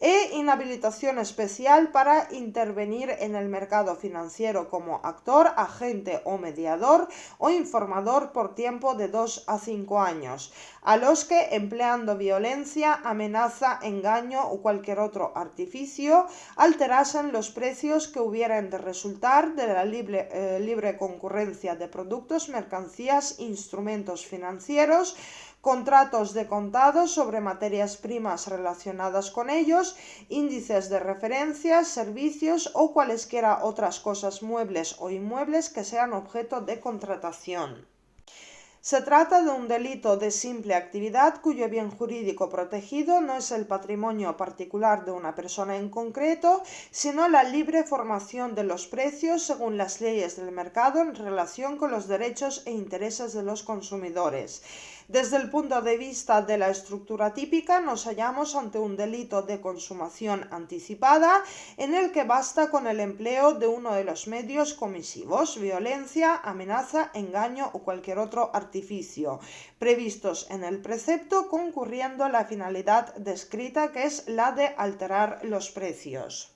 e inhabilitación especial para intervenir en el mercado financiero como actor, agente o mediador o informador por tiempo de 2 a 5 años, a los que, empleando violencia, amenaza, engaño o cualquier otro artificio, alterasen los precios que hubieran de resultar de la libre concurrencia de productos, mercancías, instrumentos financieros, contratos de contado sobre materias primas relacionadas con ellos, índices de referencia, servicios o cualesquiera otras cosas muebles o inmuebles que sean objeto de contratación. Se trata de un delito de simple actividad cuyo bien jurídico protegido no es el patrimonio particular de una persona en concreto, sino la libre formación de los precios según las leyes del mercado en relación con los derechos e intereses de los consumidores. Desde el punto de vista de la estructura típica, nos hallamos ante un delito de consumación anticipada en el que basta con el empleo de uno de los medios comisivos, violencia, amenaza, engaño o cualquier otro artificio, previstos en el precepto, concurriendo la finalidad descrita, que es la de alterar los precios.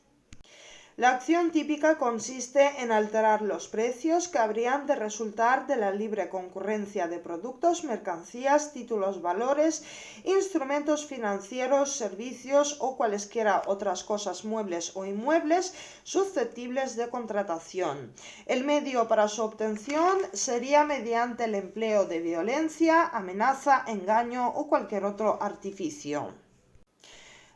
La acción típica consiste en alterar los precios que habrían de resultar de la libre concurrencia de productos, mercancías, títulos, valores, instrumentos financieros, servicios o cualesquiera otras cosas muebles o inmuebles susceptibles de contratación. El medio para su obtención sería mediante el empleo de violencia, amenaza, engaño o cualquier otro artificio.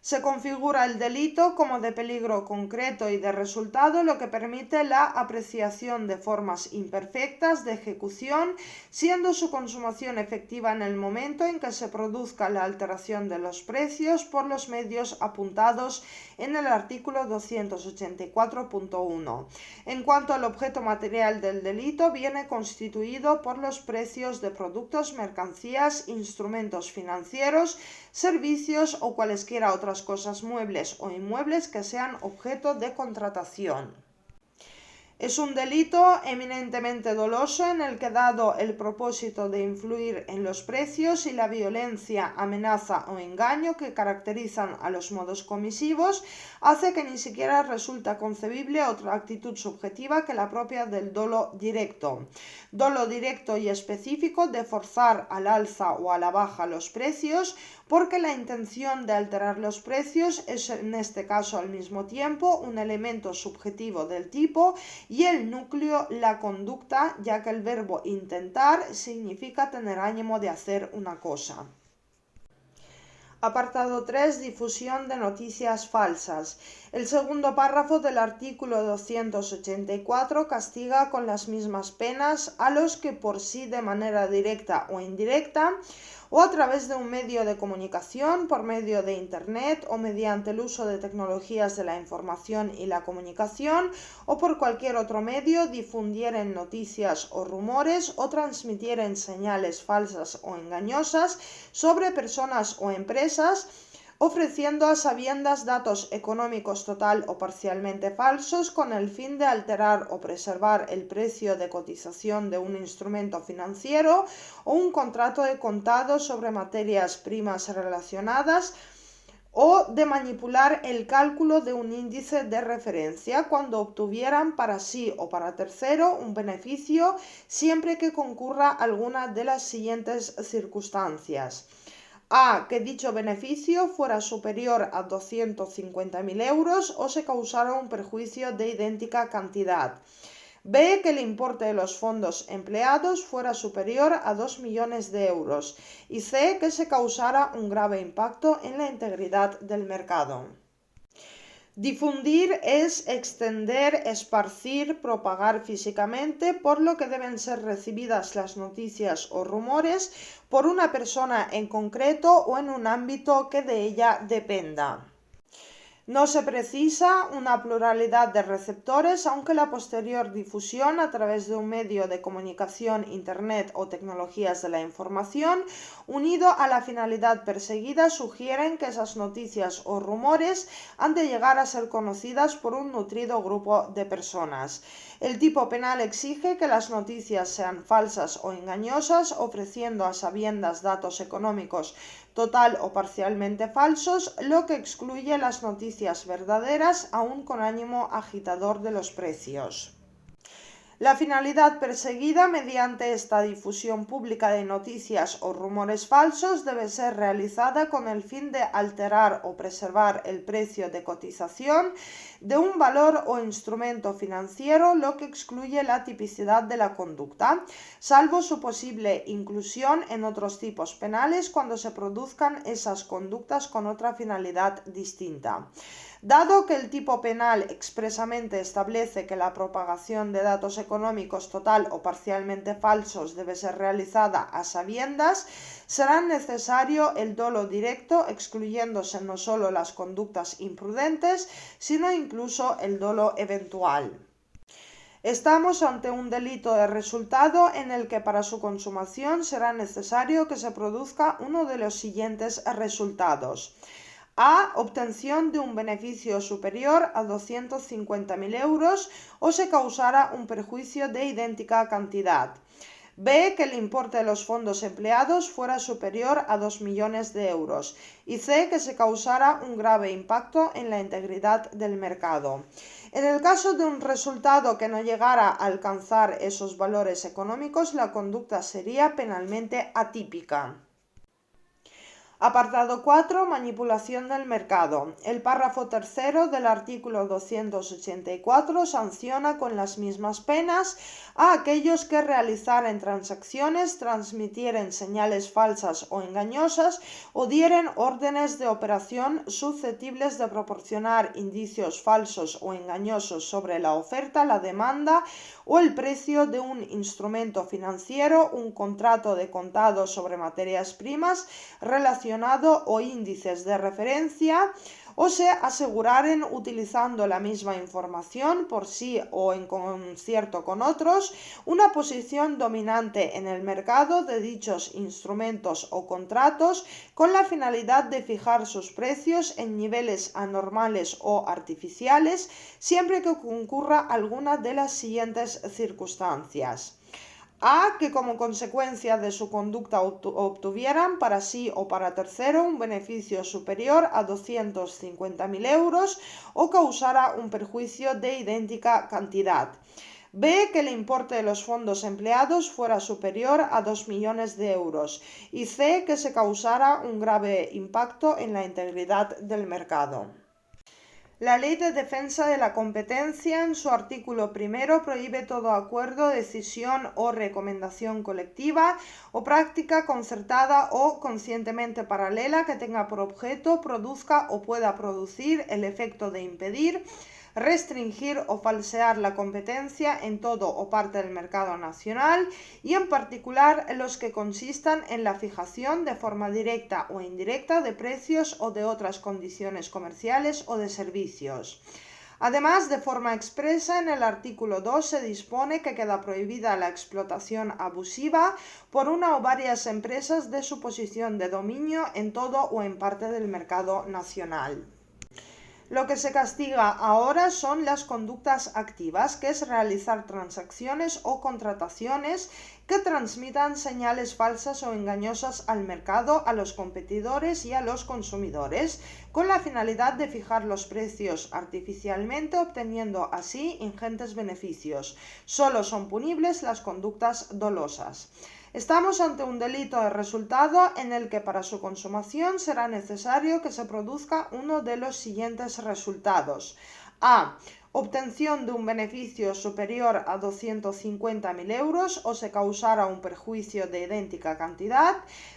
Se configura el delito como de peligro concreto y de resultado, lo que permite la apreciación de formas imperfectas de ejecución, siendo su consumación efectiva en el momento en que se produzca la alteración de los precios por los medios apuntados en el artículo 284.1. En cuanto al objeto material del delito, viene constituido por los precios de productos, mercancías, instrumentos financieros, servicios o cualesquiera otras cosas muebles o inmuebles que sean objeto de contratación. Es un delito eminentemente doloso en el que, dado el propósito de influir en los precios y la violencia, amenaza o engaño que caracterizan a los modos comisivos, hace que ni siquiera resulta concebible otra actitud subjetiva que la propia del dolo directo y específico de forzar al alza o a la baja los precios, porque la intención de alterar los precios es en este caso al mismo tiempo un elemento subjetivo del tipo y el núcleo la conducta, ya que el verbo intentar significa tener ánimo de hacer una cosa. Apartado 3. Difusión de noticias falsas. El segundo párrafo del artículo 284 castiga con las mismas penas a los que por sí de manera directa o indirecta o a través de un medio de comunicación, por medio de Internet o mediante el uso de tecnologías de la información y la comunicación o por cualquier otro medio difundieren noticias o rumores o transmitieren señales falsas o engañosas sobre personas o empresas, ofreciendo a sabiendas datos económicos total o parcialmente falsos con el fin de alterar o preservar el precio de cotización de un instrumento financiero o un contrato de contado sobre materias primas relacionadas, o de manipular el cálculo de un índice de referencia cuando obtuvieran para sí o para tercero un beneficio, siempre que concurra alguna de las siguientes circunstancias: A. Que dicho beneficio fuera superior a 250.000 euros o se causara un perjuicio de idéntica cantidad. B. Que el importe de los fondos empleados fuera superior a 2 millones de euros. Y C. Que se causara un grave impacto en la integridad del mercado. Difundir es extender, esparcir, propagar físicamente, por lo que deben ser recibidas las noticias o rumores por una persona en concreto o en un ámbito que de ella dependa. No se precisa una pluralidad de receptores, aunque la posterior difusión a través de un medio de comunicación, Internet o tecnologías de la información, unido a la finalidad perseguida, sugieren que esas noticias o rumores han de llegar a ser conocidas por un nutrido grupo de personas. El tipo penal exige que las noticias sean falsas o engañosas, ofreciendo a sabiendas datos económicos total o parcialmente falsos, lo que excluye las noticias verdaderas, aun con ánimo agitador de los precios. La finalidad perseguida mediante esta difusión pública de noticias o rumores falsos debe ser realizada con el fin de alterar o preservar el precio de cotización de un valor o instrumento financiero, lo que excluye la tipicidad de la conducta, salvo su posible inclusión en otros tipos penales cuando se produzcan esas conductas con otra finalidad distinta. Dado que el tipo penal expresamente establece que la propagación de datos económicos total o parcialmente falsos debe ser realizada a sabiendas, será necesario el dolo directo, excluyéndose no solo las conductas imprudentes, sino incluso el dolo eventual. Estamos ante un delito de resultado en el que para su consumación será necesario que se produzca uno de los siguientes resultados: A. Obtención de un beneficio superior a 250.000 euros o se causara un perjuicio de idéntica cantidad. B. Que el importe de los fondos empleados fuera superior a 2 millones de euros. Y C. Que se causara un grave impacto en la integridad del mercado. En el caso de un resultado que no llegara a alcanzar esos valores económicos, la conducta sería penalmente atípica. Apartado 4. Manipulación del mercado. El párrafo tercero del artículo 284 sanciona con las mismas penas a aquellos que realizaren transacciones, transmitieren señales falsas o engañosas o dieren órdenes de operación susceptibles de proporcionar indicios falsos o engañosos sobre la oferta, la demanda o el precio de un instrumento financiero, un contrato de contado sobre materias primas relacionado o índices de referencia, o se aseguraren utilizando la misma información por sí o en concierto con otros una posición dominante en el mercado de dichos instrumentos o contratos con la finalidad de fijar sus precios en niveles anormales o artificiales, siempre que concurra alguna de las siguientes circunstancias. A. Que como consecuencia de su conducta obtuvieran para sí o para tercero un beneficio superior a 250.000 euros o causara un perjuicio de idéntica cantidad. B. Que el importe de los fondos empleados fuera superior a 2 millones de euros. Y C. Que se causara un grave impacto en la integridad del mercado. La Ley de Defensa de la Competencia, en su artículo primero, prohíbe todo acuerdo, decisión o recomendación colectiva o práctica concertada o conscientemente paralela que tenga por objeto, produzca o pueda producir el efecto de impedir, restringir o falsear la competencia en todo o parte del mercado nacional y en particular los que consistan en la fijación de forma directa o indirecta de precios o de otras condiciones comerciales o de servicios. Además, de forma expresa, en el artículo 2 se dispone que queda prohibida la explotación abusiva por una o varias empresas de su posición de dominio en todo o en parte del mercado nacional. Lo que se castiga ahora son las conductas activas, que es realizar transacciones o contrataciones que transmitan señales falsas o engañosas al mercado, a los competidores y a los consumidores, con la finalidad de fijar los precios artificialmente, obteniendo así ingentes beneficios. Solo son punibles las conductas dolosas. Estamos ante un delito de resultado en el que para su consumación será necesario que se produzca uno de los siguientes resultados. A. Obtención de un beneficio superior a 250.000 euros o se causara un perjuicio de idéntica cantidad.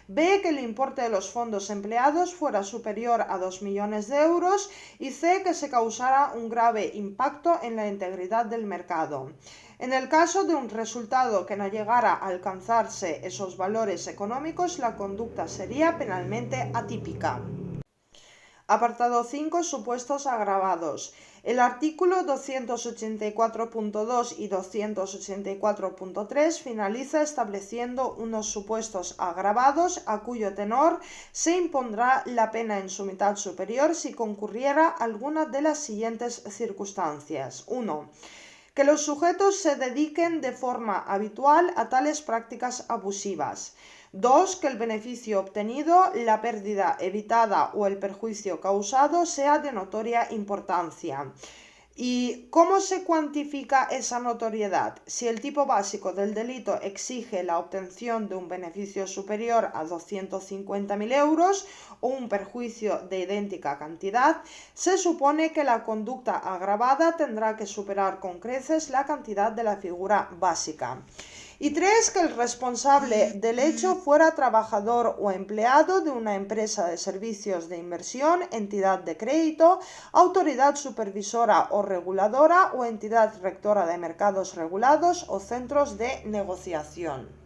B. Que el importe de los fondos empleados fuera superior a 2 millones de euros. Y C. Que se causara un grave impacto en la integridad del mercado. En el caso de un resultado que no llegara a alcanzarse esos valores económicos, la conducta sería penalmente atípica. Apartado 5. Supuestos agravados. El artículo 284.2 y 284.3 finaliza estableciendo unos supuestos agravados a cuyo tenor se impondrá la pena en su mitad superior si concurriera alguna de las siguientes circunstancias. 1. Que los sujetos se dediquen de forma habitual a tales prácticas abusivas. 2. Que el beneficio obtenido, la pérdida evitada o el perjuicio causado sea de notoria importancia. ¿Y cómo se cuantifica esa notoriedad? Si el tipo básico del delito exige la obtención de un beneficio superior a 250.000 euros o un perjuicio de idéntica cantidad, se supone que la conducta agravada tendrá que superar con creces la cantidad de la figura básica. Y 3. Que el responsable del hecho fuera trabajador o empleado de una empresa de servicios de inversión, entidad de crédito, autoridad supervisora o reguladora o entidad rectora de mercados regulados o centros de negociación.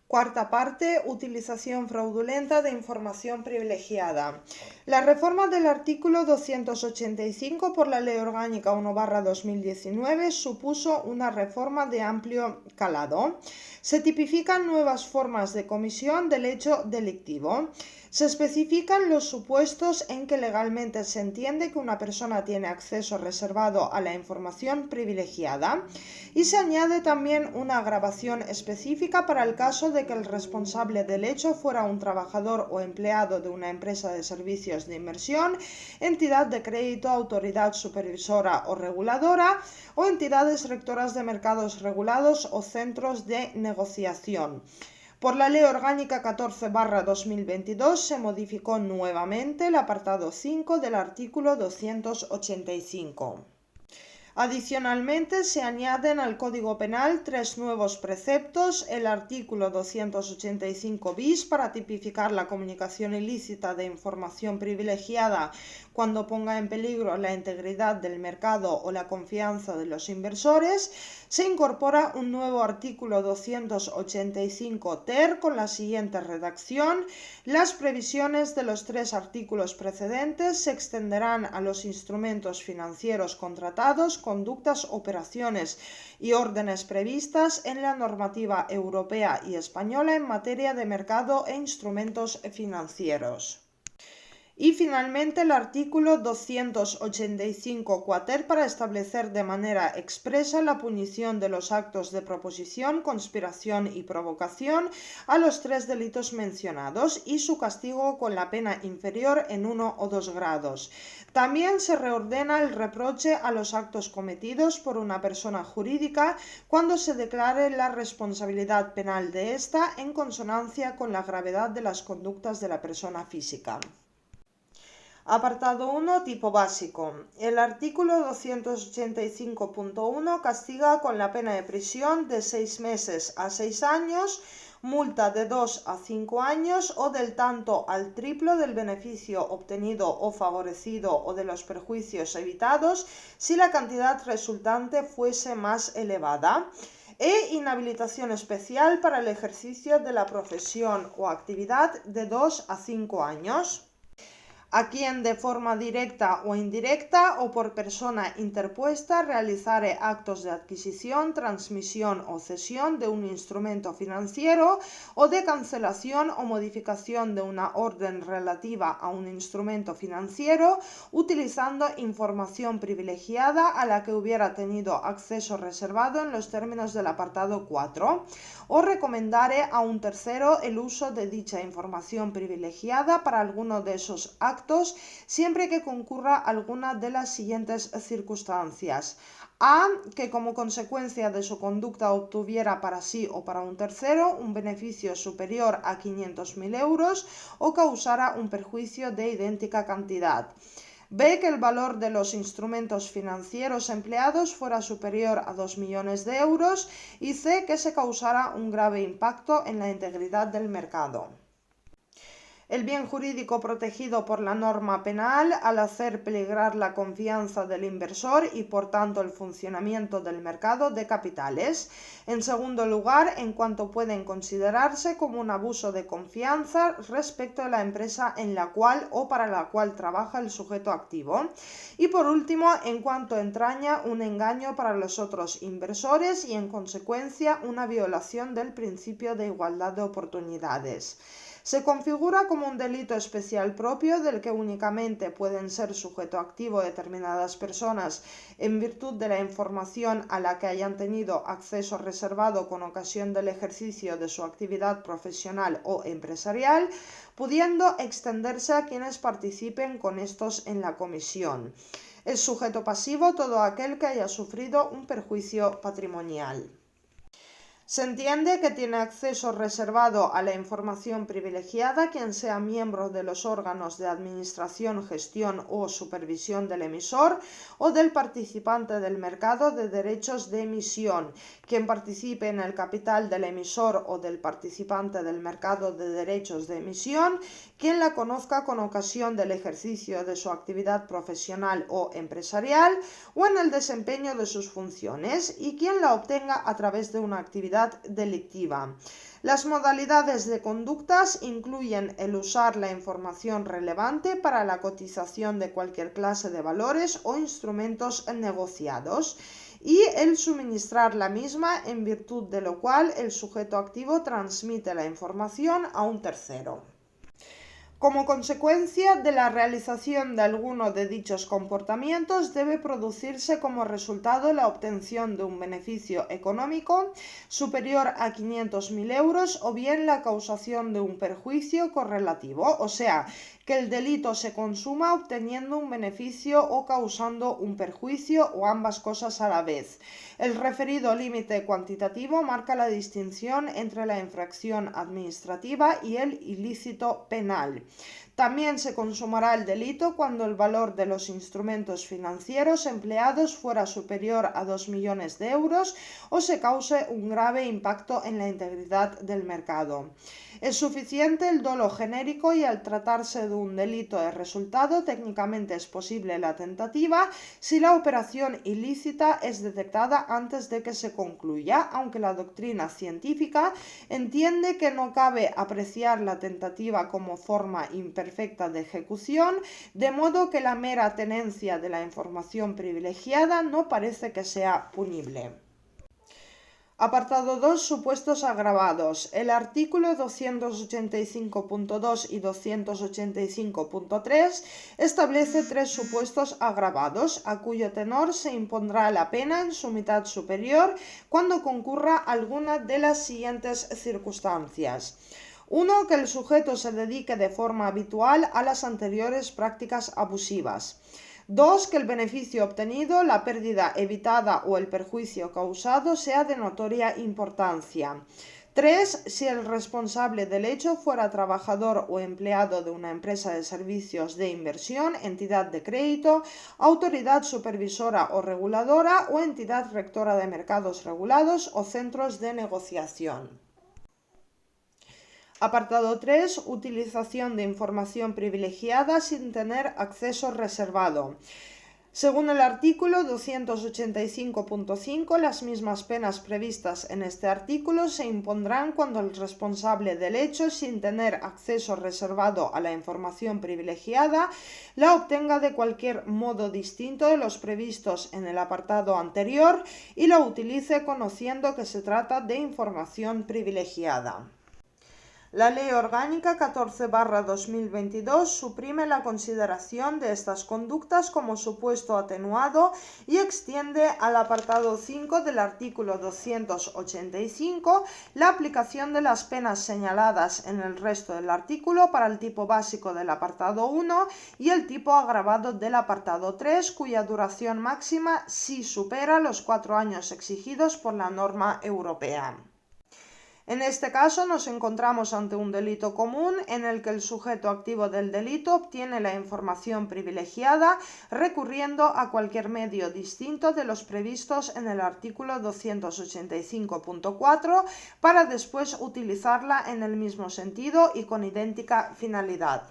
Cuarta parte. Utilización fraudulenta de información privilegiada. La reforma del artículo 285 por la Ley Orgánica 1/2019 supuso una reforma de amplio calado. Se tipifican nuevas formas de comisión del hecho delictivo. Se especifican los supuestos en que legalmente se entiende que una persona tiene acceso reservado a la información privilegiada y se añade también una agravación específica para el caso de que el responsable del hecho fuera un trabajador o empleado de una empresa de servicios de inversión, entidad de crédito, autoridad supervisora o reguladora o entidades rectoras de mercados regulados o centros de negociación. Por la Ley Orgánica 14/2022 se modificó nuevamente el apartado 5 del artículo 285. Adicionalmente, se añaden al Código Penal 3 nuevos preceptos: el artículo 285 bis para tipificar la comunicación ilícita de información privilegiada cuando ponga en peligro la integridad del mercado o la confianza de los inversores. Se incorpora un nuevo artículo 285 ter con la siguiente redacción: las previsiones de los 3 artículos precedentes se extenderán a los instrumentos financieros contratados, conductas, operaciones y órdenes previstas en la normativa europea y española en materia de mercado e instrumentos financieros. Y finalmente el artículo 285 quater para establecer de manera expresa la punición de los actos de proposición, conspiración y provocación a los 3 delitos mencionados y su castigo con la pena inferior en 1 o 2 grados. También se reordena el reproche a los actos cometidos por una persona jurídica cuando se declare la responsabilidad penal de ésta en consonancia con la gravedad de las conductas de la persona física. Apartado 1. Tipo básico. El artículo 285.1 castiga con la pena de prisión de 6 meses a 6 años, multa de 2 a 5 años o del tanto al triplo del beneficio obtenido o favorecido o de los perjuicios evitados si la cantidad resultante fuese más elevada, e inhabilitación especial para el ejercicio de la profesión o actividad de 2 a 5 años. A quien de forma directa o indirecta o por persona interpuesta realizare actos de adquisición, transmisión o cesión de un instrumento financiero o de cancelación o modificación de una orden relativa a un instrumento financiero utilizando información privilegiada a la que hubiera tenido acceso reservado en los términos del apartado 4, o recomendare a un tercero el uso de dicha información privilegiada para alguno de esos actos siempre que concurra alguna de las siguientes circunstancias: a. Que como consecuencia de su conducta obtuviera para sí o para un tercero un beneficio superior a 500.000 euros o causara un perjuicio de idéntica cantidad. B. Que el valor de los instrumentos financieros empleados fuera superior a 2 millones de euros. Y C. Que se causara un grave impacto en la integridad del mercado. El bien jurídico protegido por la norma penal al hacer peligrar la confianza del inversor y por tanto el funcionamiento del mercado de capitales. En segundo lugar, en cuanto pueden considerarse como un abuso de confianza respecto de la empresa en la cual o para la cual trabaja el sujeto activo. Y por último, en cuanto entraña un engaño para los otros inversores y en consecuencia una violación del principio de igualdad de oportunidades. Se configura como un delito especial propio del que únicamente pueden ser sujeto activo determinadas personas en virtud de la información a la que hayan tenido acceso reservado con ocasión del ejercicio de su actividad profesional o empresarial, pudiendo extenderse a quienes participen con estos en la comisión. Es sujeto pasivo todo aquel que haya sufrido un perjuicio patrimonial. Se entiende que tiene acceso reservado a la información privilegiada quien sea miembro de los órganos de administración, gestión o supervisión del emisor o del participante del mercado de derechos de emisión, quien participe en el capital del emisor o del participante del mercado de derechos de emisión, quien la conozca con ocasión del ejercicio de su actividad profesional o empresarial o en el desempeño de sus funciones, y quien la obtenga a través de una actividad delictiva. Las modalidades de conductas incluyen el usar la información relevante para la cotización de cualquier clase de valores o instrumentos negociados y el suministrar la misma, en virtud de lo cual el sujeto activo transmite la información a un tercero. Como consecuencia de la realización de alguno de dichos comportamientos, debe producirse como resultado la obtención de un beneficio económico superior a 500.000 euros o bien la causación de un perjuicio correlativo, o sea, que el delito se consuma obteniendo un beneficio o causando un perjuicio o ambas cosas a la vez. El referido límite cuantitativo marca la distinción entre la infracción administrativa y el ilícito penal. También se consumará el delito cuando el valor de los instrumentos financieros empleados fuera superior a 2 millones de euros o se cause un grave impacto en la integridad del mercado. Es suficiente el dolo genérico y al tratarse de un delito de resultado, técnicamente es posible la tentativa si la operación ilícita es detectada antes de que se concluya, aunque la doctrina científica entiende que no cabe apreciar la tentativa como forma imperfecta de ejecución, de modo que la mera tenencia de la información privilegiada no parece que sea punible. Apartado 2. Supuestos agravados. El artículo 285.2 y 285.3 establece 3 supuestos agravados, a cuyo tenor se impondrá la pena en su mitad superior cuando concurra alguna de las siguientes circunstancias. 1. Que el sujeto se dedique de forma habitual a las anteriores prácticas abusivas. 2. Que el beneficio obtenido, la pérdida evitada o el perjuicio causado sea de notoria importancia. 3. Si el responsable del hecho fuera trabajador o empleado de una empresa de servicios de inversión, entidad de crédito, autoridad supervisora o reguladora o entidad rectora de mercados regulados o centros de negociación. Apartado 3. Utilización de información privilegiada sin tener acceso reservado. Según el artículo 285.5, las mismas penas previstas en este artículo se impondrán cuando el responsable del hecho, sin tener acceso reservado a la información privilegiada, la obtenga de cualquier modo distinto de los previstos en el apartado anterior y la utilice conociendo que se trata de información privilegiada. La Ley Orgánica 14/2022 suprime la consideración de estas conductas como supuesto atenuado y extiende al apartado 5 del artículo 285 la aplicación de las penas señaladas en el resto del artículo para el tipo básico del apartado 1 y el tipo agravado del apartado 3, cuya duración máxima sí supera los 4 años exigidos por la norma europea. En este caso nos encontramos ante un delito común en el que el sujeto activo del delito obtiene la información privilegiada recurriendo a cualquier medio distinto de los previstos en el artículo 285.4 para después utilizarla en el mismo sentido y con idéntica finalidad.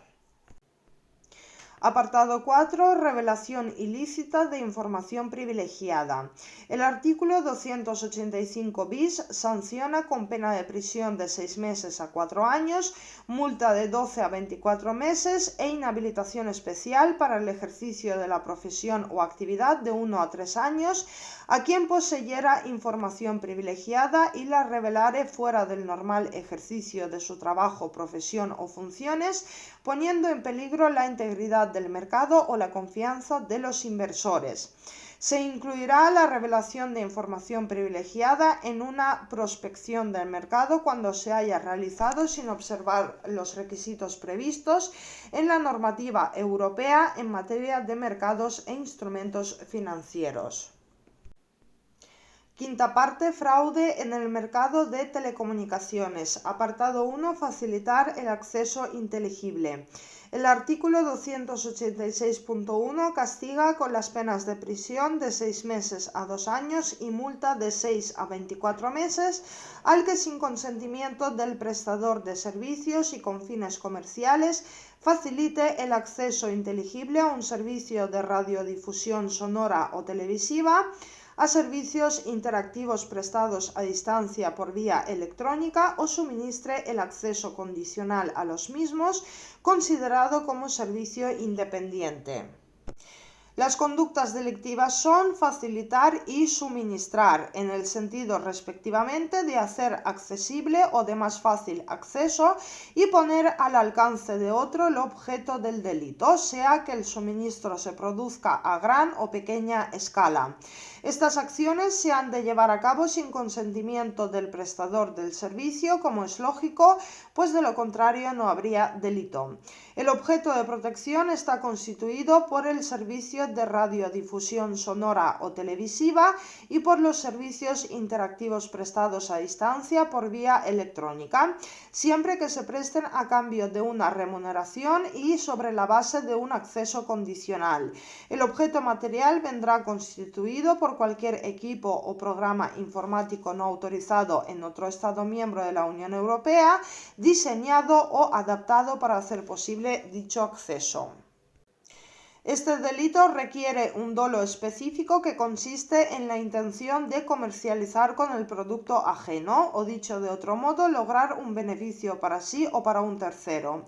Apartado 4. Revelación ilícita de información privilegiada. El artículo 285 bis sanciona con pena de prisión de 6 meses a 4 años, multa de 12 a 24 meses e inhabilitación especial para el ejercicio de la profesión o actividad de 1 a 3 años a quien poseyera información privilegiada y la revelare fuera del normal ejercicio de su trabajo, profesión o funciones, poniendo en peligro la integridad del mercado o la confianza de los inversores. Se incluirá la revelación de información privilegiada en una prospección del mercado cuando se haya realizado sin observar los requisitos previstos en la normativa europea en materia de mercados e instrumentos financieros. Quinta parte. Fraude en el mercado de telecomunicaciones. Apartado 1. Facilitar el acceso inteligible. El artículo 286.1 castiga con las penas de prisión de 6 meses a 2 años y multa de 6 a 24 meses al que sin consentimiento del prestador de servicios y con fines comerciales facilite el acceso inteligible a un servicio de radiodifusión sonora o televisiva, a servicios interactivos prestados a distancia por vía electrónica o suministre el acceso condicional a los mismos, considerado como servicio independiente. Las conductas delictivas son facilitar y suministrar, en el sentido respectivamente de hacer accesible o de más fácil acceso y poner al alcance de otro el objeto del delito, sea que el suministro se produzca a gran o pequeña escala. Estas acciones se han de llevar a cabo sin consentimiento del prestador del servicio, como es lógico, pues de lo contrario no habría delito. El objeto de protección está constituido por el servicio de radiodifusión sonora o televisiva y por los servicios interactivos prestados a distancia por vía electrónica, siempre que se presten a cambio de una remuneración y sobre la base de un acceso condicional. El objeto material vendrá constituido por cualquier equipo o programa informático no autorizado en otro Estado miembro de la Unión Europea, diseñado o adaptado para hacer posible dicho acceso. Este delito requiere un dolo específico que consiste en la intención de comercializar con el producto ajeno, o dicho de otro modo, lograr un beneficio para sí o para un tercero.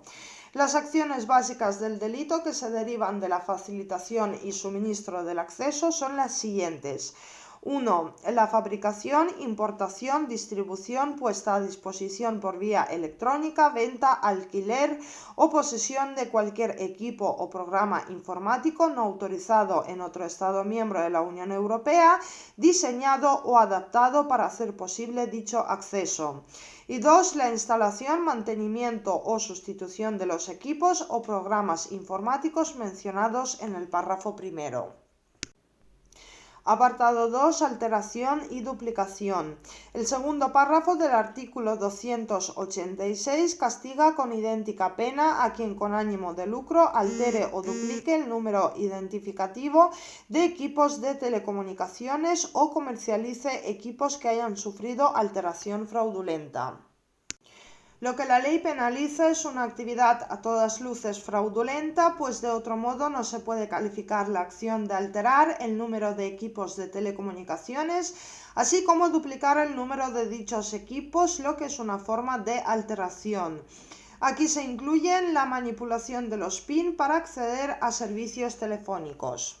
Las acciones básicas del delito que se derivan de la facilitación y suministro del acceso son las siguientes. 1. La fabricación, importación, distribución, puesta a disposición por vía electrónica, venta, alquiler o posesión de cualquier equipo o programa informático no autorizado en otro Estado miembro de la Unión Europea, diseñado o adaptado para hacer posible dicho acceso. Y 2. La instalación, mantenimiento o sustitución de los equipos o programas informáticos mencionados en el párrafo primero. Apartado 2. Alteración y duplicación. El segundo párrafo del artículo 286 castiga con idéntica pena a quien con ánimo de lucro altere o duplique el número identificativo de equipos de telecomunicaciones o comercialice equipos que hayan sufrido alteración fraudulenta. Lo que la ley penaliza es una actividad a todas luces fraudulenta, pues de otro modo no se puede calificar la acción de alterar el número de equipos de telecomunicaciones, así como duplicar el número de dichos equipos, lo que es una forma de alteración. Aquí se incluyen la manipulación de los PIN para acceder a servicios telefónicos.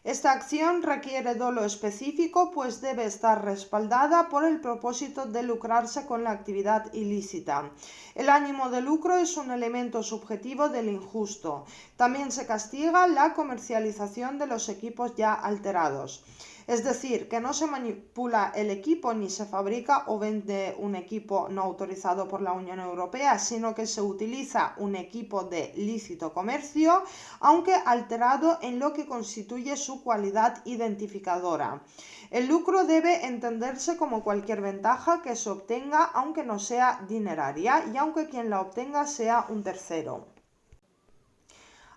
Esta acción requiere dolo específico, pues debe estar respaldada por el propósito de lucrarse con la actividad ilícita. El ánimo de lucro es un elemento subjetivo del injusto. También se castiga la comercialización de los equipos ya alterados. Es decir, que no se manipula el equipo ni se fabrica o vende un equipo no autorizado por la Unión Europea, sino que se utiliza un equipo de lícito comercio, aunque alterado en lo que constituye su cualidad identificadora. El lucro debe entenderse como cualquier ventaja que se obtenga, aunque no sea dineraria y aunque quien la obtenga sea un tercero.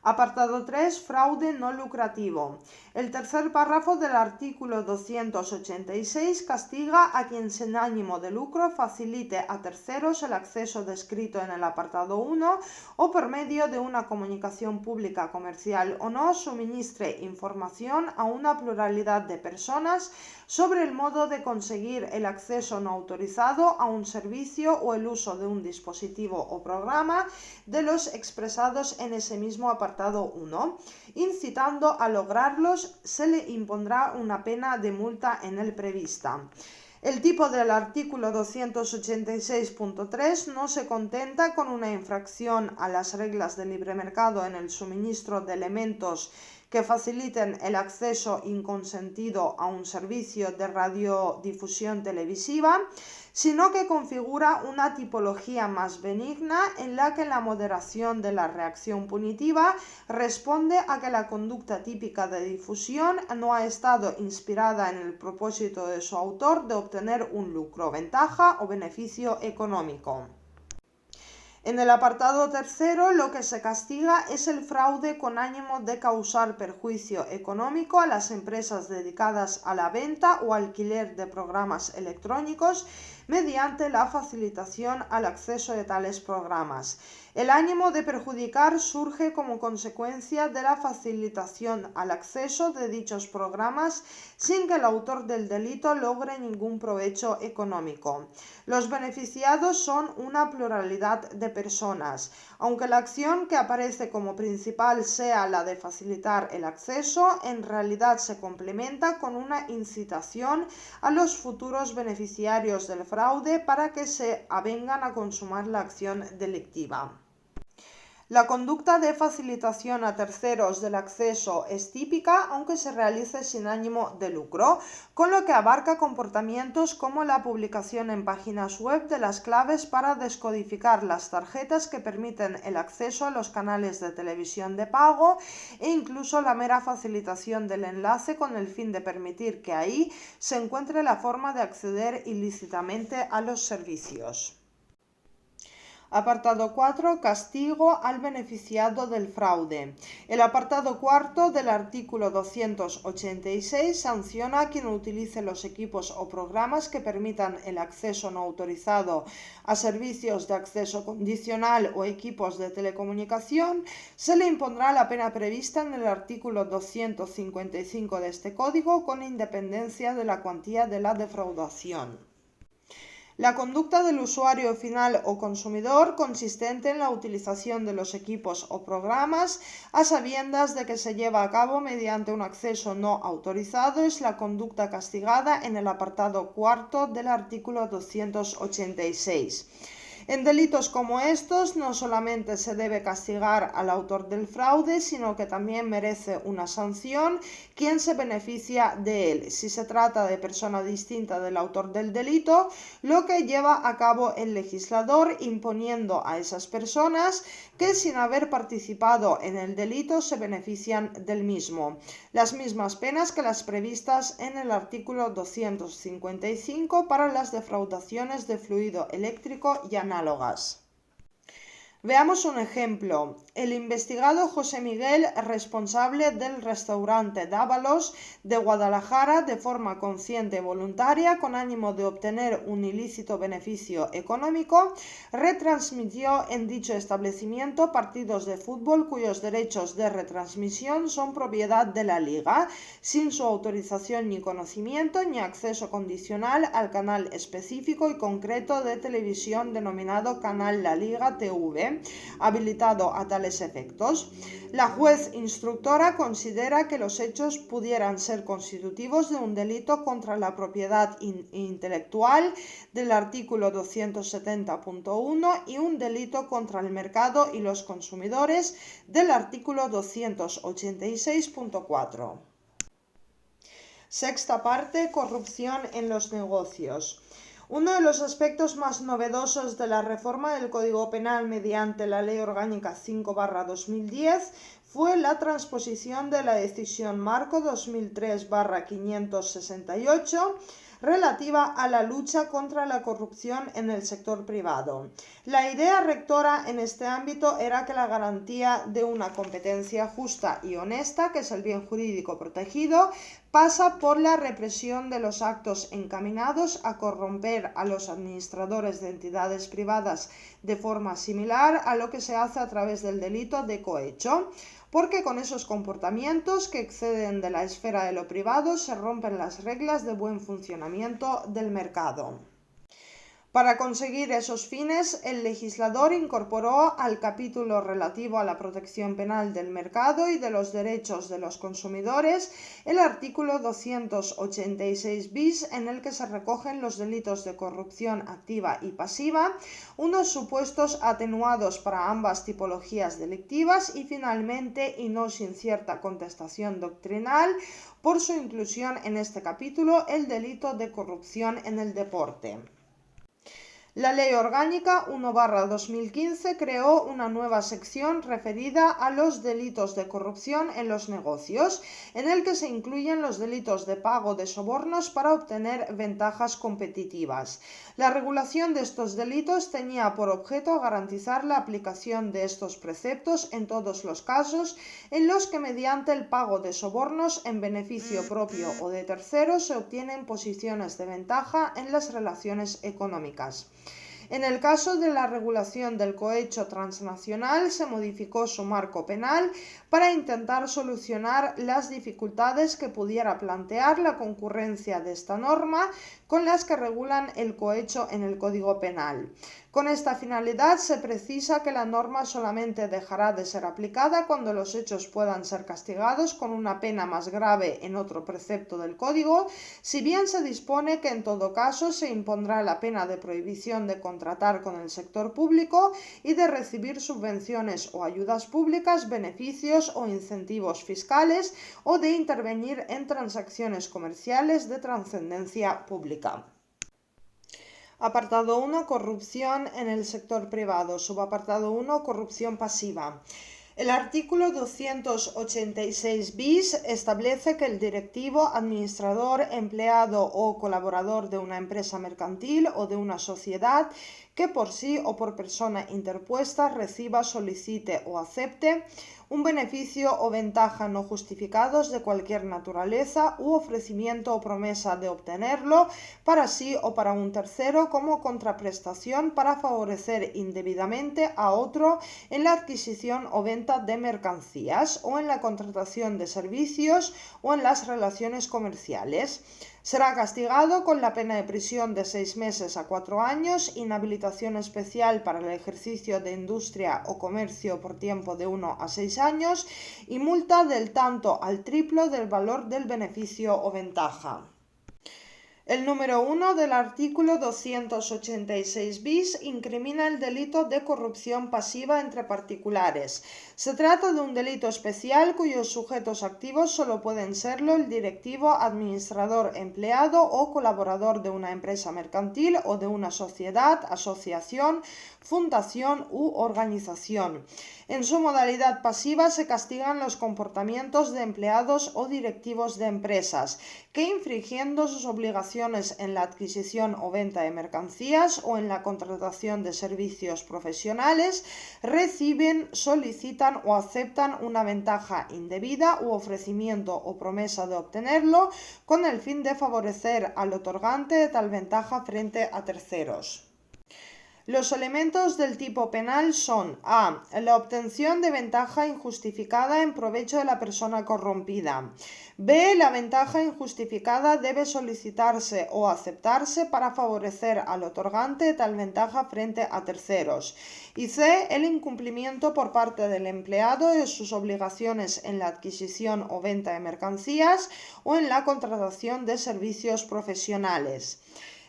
Apartado 3. Fraude no lucrativo. El tercer párrafo del artículo 286 castiga a quien sin ánimo de lucro facilite a terceros el acceso descrito en el apartado 1 o por medio de una comunicación pública, comercial o no, suministre información a una pluralidad de personas sobre el modo de conseguir el acceso no autorizado a un servicio o el uso de un dispositivo o programa de los expresados en ese mismo apartado 1. Incitando a lograrlos, se le impondrá una pena de multa en el prevista. El tipo del artículo 286.3 no se contenta con una infracción a las reglas del libre mercado en el suministro de elementos que faciliten el acceso inconsentido a un servicio de radiodifusión televisiva, sino que configura una tipología más benigna en la que la moderación de la reacción punitiva responde a que la conducta típica de difusión no ha estado inspirada en el propósito de su autor de obtener un lucro, ventaja o beneficio económico. En el apartado tercero, lo que se castiga es el fraude con ánimo de causar perjuicio económico a las empresas dedicadas a la venta o alquiler de programas electrónicos mediante la facilitación al acceso de tales programas. El ánimo de perjudicar surge como consecuencia de la facilitación al acceso de dichos programas sin que el autor del delito logre ningún provecho económico. Los beneficiados son una pluralidad de personas. Aunque la acción que aparece como principal sea la de facilitar el acceso, en realidad se complementa con una incitación a los futuros beneficiarios del fraude para que se avengan a consumar la acción delictiva. La conducta de facilitación a terceros del acceso es típica, aunque se realice sin ánimo de lucro, con lo que abarca comportamientos como la publicación en páginas web de las claves para descodificar las tarjetas que permiten el acceso a los canales de televisión de pago e incluso la mera facilitación del enlace con el fin de permitir que ahí se encuentre la forma de acceder ilícitamente a los servicios. Apartado 4. Castigo al beneficiado del fraude. El apartado cuarto del artículo 286 sanciona a quien utilice los equipos o programas que permitan el acceso no autorizado a servicios de acceso condicional o equipos de telecomunicación. Se le impondrá la pena prevista en el artículo 255 de este código, con independencia de la cuantía de la defraudación. La conducta del usuario final o consumidor consistente en la utilización de los equipos o programas a sabiendas de que se lleva a cabo mediante un acceso no autorizado es la conducta castigada en el apartado cuarto del artículo 286. En delitos como estos no solamente se debe castigar al autor del fraude, sino que también merece una sanción quien se beneficia de él, si se trata de persona distinta del autor del delito, lo que lleva a cabo el legislador imponiendo a esas personas que sin haber participado en el delito se benefician del mismo. Las mismas penas que las previstas en el artículo 255 para las defraudaciones de fluido eléctrico y análogas. Veamos un ejemplo. El investigado José Miguel, responsable del restaurante Dávalos de Guadalajara, de forma consciente y voluntaria, con ánimo de obtener un ilícito beneficio económico, retransmitió en dicho establecimiento partidos de fútbol cuyos derechos de retransmisión son propiedad de la Liga, sin su autorización ni conocimiento, ni acceso condicional al canal específico y concreto de televisión denominado Canal La Liga TV, habilitado a tales efectos. La juez instructora considera que los hechos pudieran ser constitutivos de un delito contra la propiedad intelectual del artículo 270.1 y un delito contra el mercado y los consumidores del artículo 286.4. Sexta parte. Corrupción en los negocios. Uno de los aspectos más novedosos de la reforma del Código Penal mediante la Ley Orgánica 5/2010 fue la transposición de la Decisión Marco 2003/568 relativa a la lucha contra la corrupción en el sector privado. La idea rectora en este ámbito era que la garantía de una competencia justa y honesta, que es el bien jurídico protegido, pasa por la represión de los actos encaminados a corromper a los administradores de entidades privadas de forma similar a lo que se hace a través del delito de cohecho, porque con esos comportamientos que exceden de la esfera de lo privado se rompen las reglas de buen funcionamiento del mercado. Para conseguir esos fines, el legislador incorporó al capítulo relativo a la protección penal del mercado y de los derechos de los consumidores el artículo 286 bis, en el que se recogen los delitos de corrupción activa y pasiva, unos supuestos atenuados para ambas tipologías delictivas y finalmente, y no sin cierta contestación doctrinal, por su inclusión en este capítulo, el delito de corrupción en el deporte. La Ley Orgánica 1/2015 creó una nueva sección referida a los delitos de corrupción en los negocios, en el que se incluyen los delitos de pago de sobornos para obtener ventajas competitivas. La regulación de estos delitos tenía por objeto garantizar la aplicación de estos preceptos en todos los casos en los que mediante el pago de sobornos en beneficio propio o de terceros se obtienen posiciones de ventaja en las relaciones económicas. En el caso de la regulación del cohecho transnacional, se modificó su marco penal para intentar solucionar las dificultades que pudiera plantear la concurrencia de esta norma con las que regulan el cohecho en el Código Penal. Con esta finalidad se precisa que la norma solamente dejará de ser aplicada cuando los hechos puedan ser castigados con una pena más grave en otro precepto del Código, si bien se dispone que en todo caso se impondrá la pena de prohibición de contratar con el sector público y de recibir subvenciones o ayudas públicas, beneficios o incentivos fiscales o de intervenir en transacciones comerciales de trascendencia pública. Apartado 1. Corrupción en el sector privado. Subapartado 1. Corrupción pasiva. El artículo 286 bis establece que el directivo, administrador, empleado o colaborador de una empresa mercantil o de una sociedad que por sí o por persona interpuesta reciba, solicite o acepte un beneficio o ventaja no justificados de cualquier naturaleza u ofrecimiento o promesa de obtenerlo para sí o para un tercero como contraprestación para favorecer indebidamente a otro en la adquisición o venta de mercancías o en la contratación de servicios o en las relaciones comerciales. Será castigado con la pena de prisión de 6 meses a 4 años, inhabilitación especial para el ejercicio de industria o comercio por tiempo de 1 a 6 años y multa del tanto al triplo del valor del beneficio o ventaja. El número 1 del artículo 286 bis incrimina el delito de corrupción pasiva entre particulares. Se trata de un delito especial cuyos sujetos activos solo pueden serlo el directivo, administrador, empleado o colaborador de una empresa mercantil o de una sociedad, asociación, fundación u organización. En su modalidad pasiva se castigan los comportamientos de empleados o directivos de empresas que, infringiendo sus obligaciones en la adquisición o venta de mercancías o en la contratación de servicios profesionales, reciben, solicitan o aceptan una ventaja indebida u ofrecimiento o promesa de obtenerlo con el fin de favorecer al otorgante de tal ventaja frente a terceros. Los elementos del tipo penal son: a. La obtención de ventaja injustificada en provecho de la persona corrompida. B. La ventaja injustificada debe solicitarse o aceptarse para favorecer al otorgante de tal ventaja frente a terceros. Y C. El incumplimiento por parte del empleado de sus obligaciones en la adquisición o venta de mercancías o en la contratación de servicios profesionales.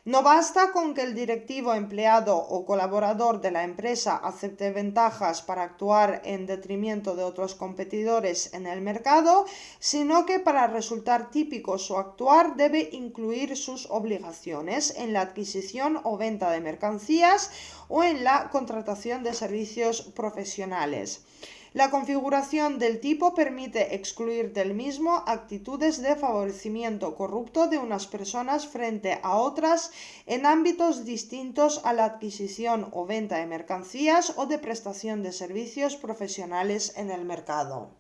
No basta con que el directivo, empleado o colaborador de la empresa acepte ventajas para actuar en detrimento de otros competidores en el mercado, sino que para resultar típico su actuar debe incluir sus obligaciones en la adquisición o venta de mercancías o en la contratación de servicios profesionales. La configuración del tipo permite excluir del mismo actitudes de favorecimiento corrupto de unas personas frente a otras en ámbitos distintos a la adquisición o venta de mercancías o de prestación de servicios profesionales en el mercado.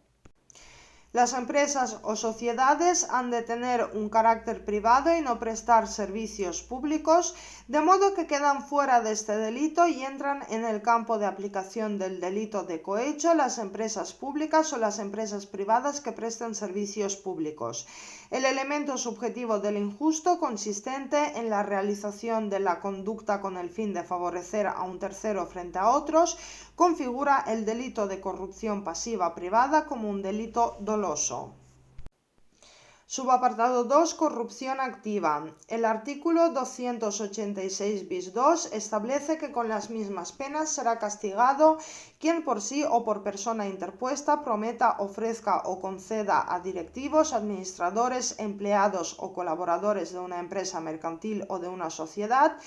Las empresas o sociedades han de tener un carácter privado y no prestar servicios públicos, de modo que quedan fuera de este delito y entran en el campo de aplicación del delito de cohecho las empresas públicas o las empresas privadas que presten servicios públicos. El elemento subjetivo del injusto, consistente en la realización de la conducta con el fin de favorecer a un tercero frente a otros, configura el delito de corrupción pasiva privada como un delito doloso. Subapartado 2. Corrupción activa. El artículo 286 bis 2 establece que con las mismas penas será castigado quien por sí o por persona interpuesta prometa, ofrezca o conceda a directivos, administradores, empleados o colaboradores de una empresa mercantil o de una sociedad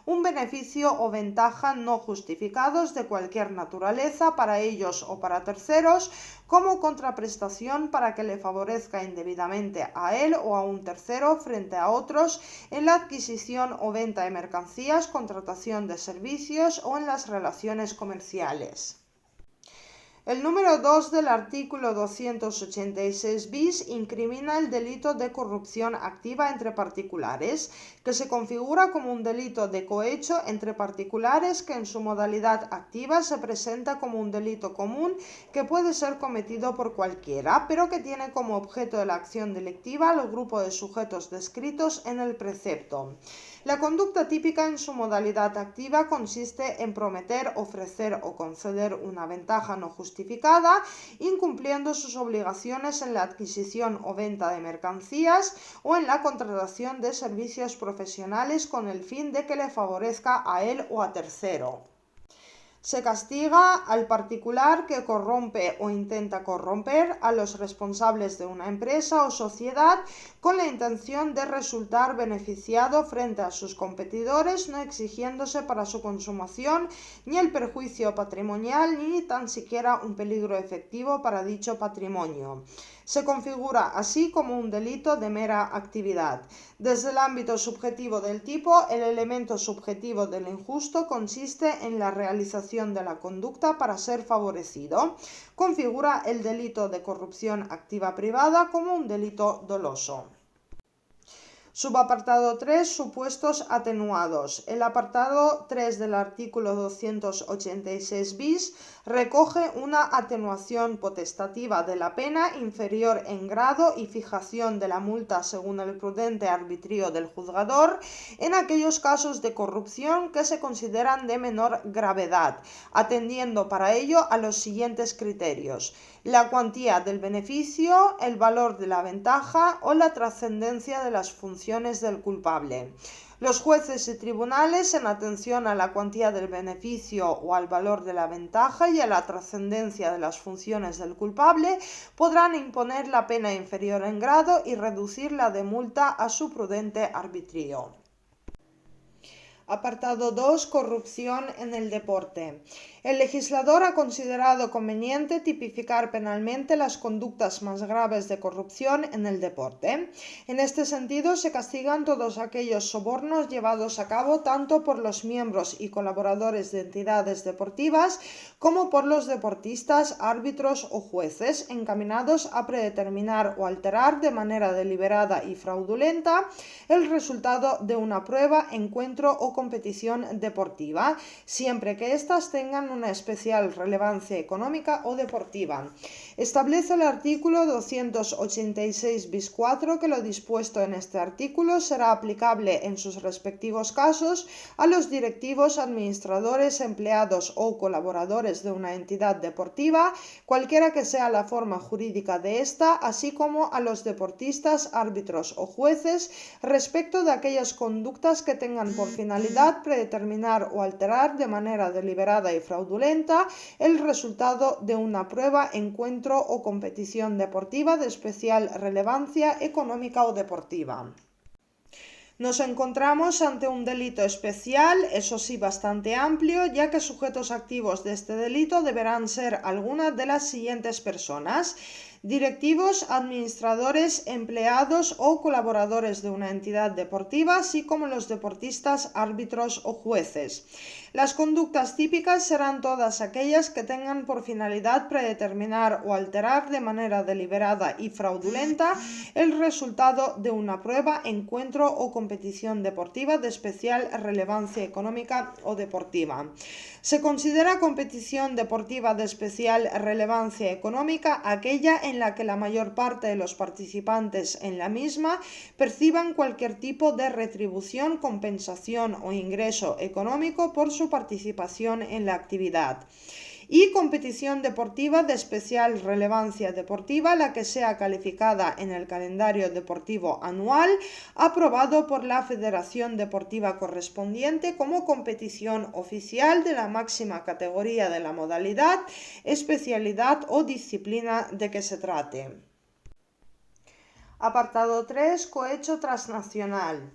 un beneficio o ventaja no justificados de cualquier naturaleza para ellos o para terceros, como contraprestación para que le favorezca indebidamente a él o a un tercero frente a otros en la adquisición o venta de mercancías, contratación de servicios o en las relaciones comerciales. El número 2 del artículo 286 bis incrimina el delito de corrupción activa entre particulares, que se configura como un delito de cohecho entre particulares que en su modalidad activa se presenta como un delito común que puede ser cometido por cualquiera, pero que tiene como objeto de la acción delictiva al grupo de sujetos descritos en el precepto. La conducta típica en su modalidad activa consiste en prometer, ofrecer o conceder una ventaja no justificada, incumpliendo sus obligaciones en la adquisición o venta de mercancías o en la contratación de servicios profesionales con el fin de que le favorezca a él o a tercero. Se castiga al particular que corrompe o intenta corromper a los responsables de una empresa o sociedad con la intención de resultar beneficiado frente a sus competidores, no exigiéndose para su consumación ni el perjuicio patrimonial ni tan siquiera un peligro efectivo para dicho patrimonio. Se configura así como un delito de mera actividad. Desde el ámbito subjetivo del tipo, el elemento subjetivo del injusto consiste en la realización de la conducta para ser favorecido. Configura el delito de corrupción activa privada como un delito doloso. Subapartado 3. Supuestos atenuados. El apartado 3 del artículo 286 bis recoge una atenuación potestativa de la pena inferior en grado y fijación de la multa según el prudente arbitrio del juzgador en aquellos casos de corrupción que se consideran de menor gravedad, atendiendo para ello a los siguientes criterios: la cuantía del beneficio, el valor de la ventaja o la trascendencia de las funciones del culpable. Los jueces y tribunales, en atención a la cuantía del beneficio o al valor de la ventaja y a la trascendencia de las funciones del culpable, podrán imponer la pena inferior en grado y reducir la de multa a su prudente arbitrio. Apartado 2. Corrupción en el deporte. El legislador ha considerado conveniente tipificar penalmente las conductas más graves de corrupción en el deporte. En este sentido, se castigan todos aquellos sobornos llevados a cabo tanto por los miembros y colaboradores de entidades deportivas como por los deportistas, árbitros o jueces, encaminados a predeterminar o alterar de manera deliberada y fraudulenta el resultado de una prueba, encuentro o competición deportiva, siempre que éstas tengan una especial relevancia económica o deportiva. Establece el artículo 286 bis 4 que lo dispuesto en este artículo será aplicable en sus respectivos casos a los directivos, administradores, empleados o colaboradores de una entidad deportiva, cualquiera que sea la forma jurídica de esta, así como a los deportistas, árbitros o jueces, respecto de aquellas conductas que tengan por finalidad predeterminar o alterar de manera deliberada y fraudulenta el resultado de una prueba, encuentro o competición deportiva de especial relevancia económica o deportiva. Nos encontramos ante un delito especial, eso sí bastante amplio, ya que sujetos activos de este delito deberán ser algunas de las siguientes personas: directivos, administradores, empleados o colaboradores de una entidad deportiva, así como los deportistas, árbitros o jueces. Las conductas típicas serán todas aquellas que tengan por finalidad predeterminar o alterar de manera deliberada y fraudulenta el resultado de una prueba, encuentro o competición deportiva de especial relevancia económica o deportiva. Se considera competición deportiva de especial relevancia económica aquella en la que la mayor parte de los participantes en la misma perciban cualquier tipo de retribución, compensación o ingreso económico por su participación en la actividad. Y competición deportiva de especial relevancia deportiva, la que sea calificada en el calendario deportivo anual aprobado por la Federación Deportiva correspondiente como competición oficial de la máxima categoría de la modalidad, especialidad o disciplina de que se trate. Apartado 3. Cohecho transnacional.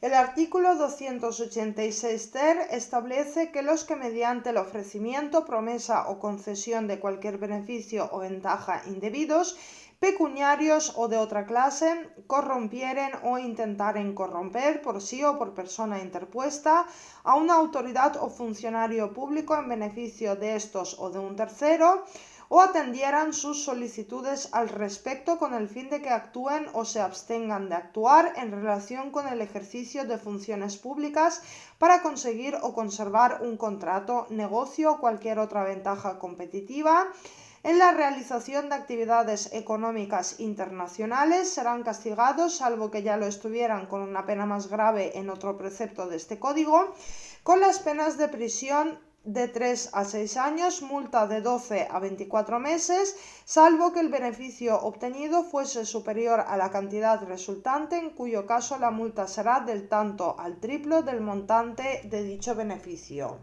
El artículo 286 ter establece que los que mediante el ofrecimiento, promesa o concesión de cualquier beneficio o ventaja indebidos, pecuniarios o de otra clase, corrompieren o intentaren corromper por sí o por persona interpuesta a una autoridad o funcionario público en beneficio de estos o de un tercero, o atendieran sus solicitudes al respecto con el fin de que actúen o se abstengan de actuar en relación con el ejercicio de funciones públicas para conseguir o conservar un contrato, negocio o cualquier otra ventaja competitiva en la realización de actividades económicas internacionales, serán castigados, salvo que ya lo estuvieran con una pena más grave en otro precepto de este código, con las penas de prisión de 3 a 6 años, multa de 12 a 24 meses, salvo que el beneficio obtenido fuese superior a la cantidad resultante, en cuyo caso la multa será del tanto al triplo del montante de dicho beneficio.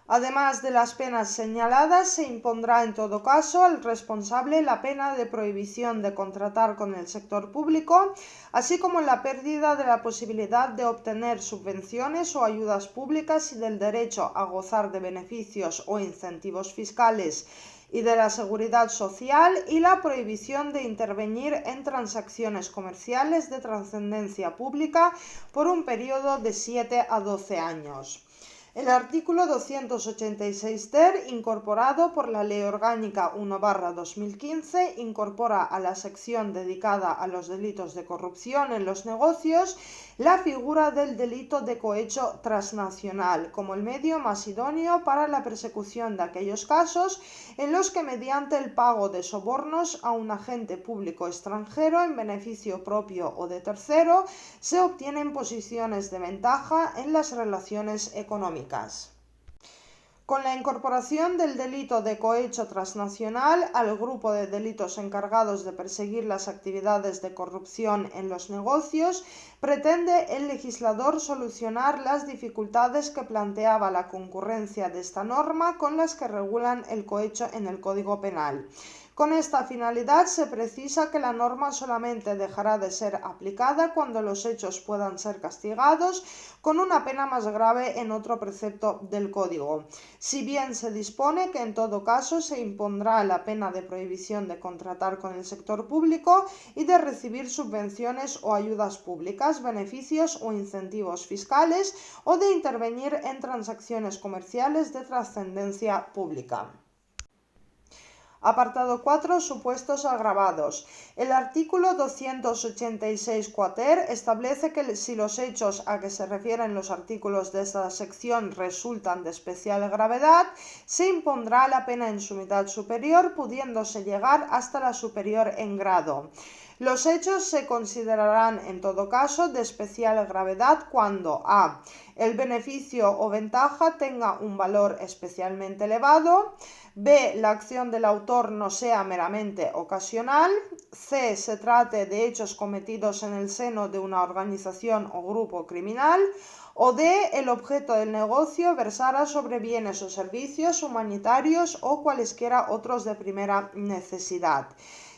Además de las penas señaladas, se impondrá en todo caso al responsable la pena de prohibición de contratar con el sector público, así como la pérdida de la posibilidad de obtener subvenciones o ayudas públicas y del derecho a gozar de beneficios o incentivos fiscales y de la seguridad social, y la prohibición de intervenir en transacciones comerciales de trascendencia pública por un periodo de 7 a 12 años. El artículo 286 ter, incorporado por la Ley Orgánica 1/2015, incorpora a la sección dedicada a los delitos de corrupción en los negocios la figura del delito de cohecho transnacional como el medio más idóneo para la persecución de aquellos casos en los que mediante el pago de sobornos a un agente público extranjero en beneficio propio o de tercero se obtienen posiciones de ventaja en las relaciones económicas. Con la incorporación del delito de cohecho transnacional al grupo de delitos encargados de perseguir las actividades de corrupción en los negocios, pretende el legislador solucionar las dificultades que planteaba la concurrencia de esta norma con las que regulan el cohecho en el Código Penal. Con esta finalidad se precisa que la norma solamente dejará de ser aplicada cuando los hechos puedan ser castigados con una pena más grave en otro precepto del Código, si bien se dispone que en todo caso se impondrá la pena de prohibición de contratar con el sector público y de recibir subvenciones o ayudas públicas, beneficios o incentivos fiscales, o de intervenir en transacciones comerciales de trascendencia pública. Apartado 4. Supuestos agravados. El artículo 286 quater establece que si los hechos a que se refieren los artículos de esta sección resultan de especial gravedad, se impondrá la pena en su mitad superior, pudiéndose llegar hasta la superior en grado. Los hechos se considerarán en todo caso de especial gravedad cuando a. El beneficio o ventaja tenga un valor especialmente elevado, b. La acción del autor no sea meramente ocasional, c. Se trate de hechos cometidos en el seno de una organización o grupo criminal, o d. El objeto del negocio versara sobre bienes o servicios humanitarios o cualesquiera otros de primera necesidad.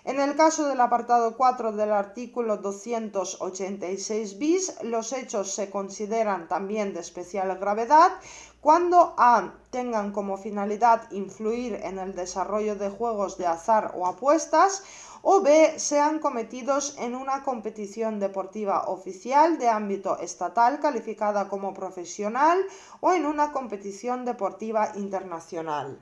En el caso del apartado 4 del artículo 286 bis, los hechos se consideran también de especial gravedad cuando a. Tengan como finalidad influir en el desarrollo de juegos de azar o apuestas, o b. Sean cometidos en una competición deportiva oficial de ámbito estatal calificada como profesional o en una competición deportiva internacional.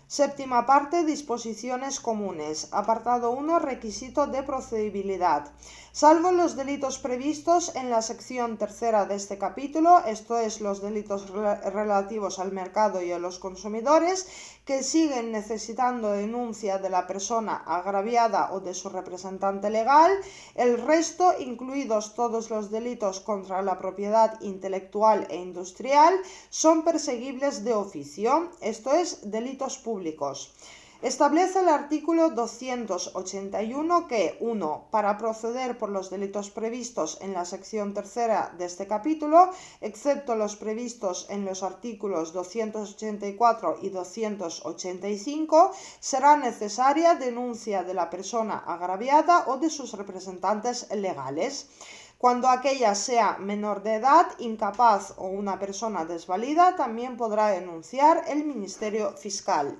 Séptima parte. Disposiciones comunes. Apartado 1. Requisito de procedibilidad. Salvo los delitos previstos en la sección tercera de este capítulo, esto es, los delitos relativos al mercado y a los consumidores, que siguen necesitando denuncia de la persona agraviada o de su representante legal, el resto, incluidos todos los delitos contra la propiedad intelectual e industrial, son perseguibles de oficio, esto es, delitos públicos. Establece el artículo 281 que 1. Para proceder por los delitos previstos en la sección tercera de este capítulo, excepto los previstos en los artículos 284 y 285, será necesaria denuncia de la persona agraviada o de sus representantes legales. Cuando aquella sea menor de edad, incapaz o una persona desvalida, también podrá denunciar el Ministerio Fiscal.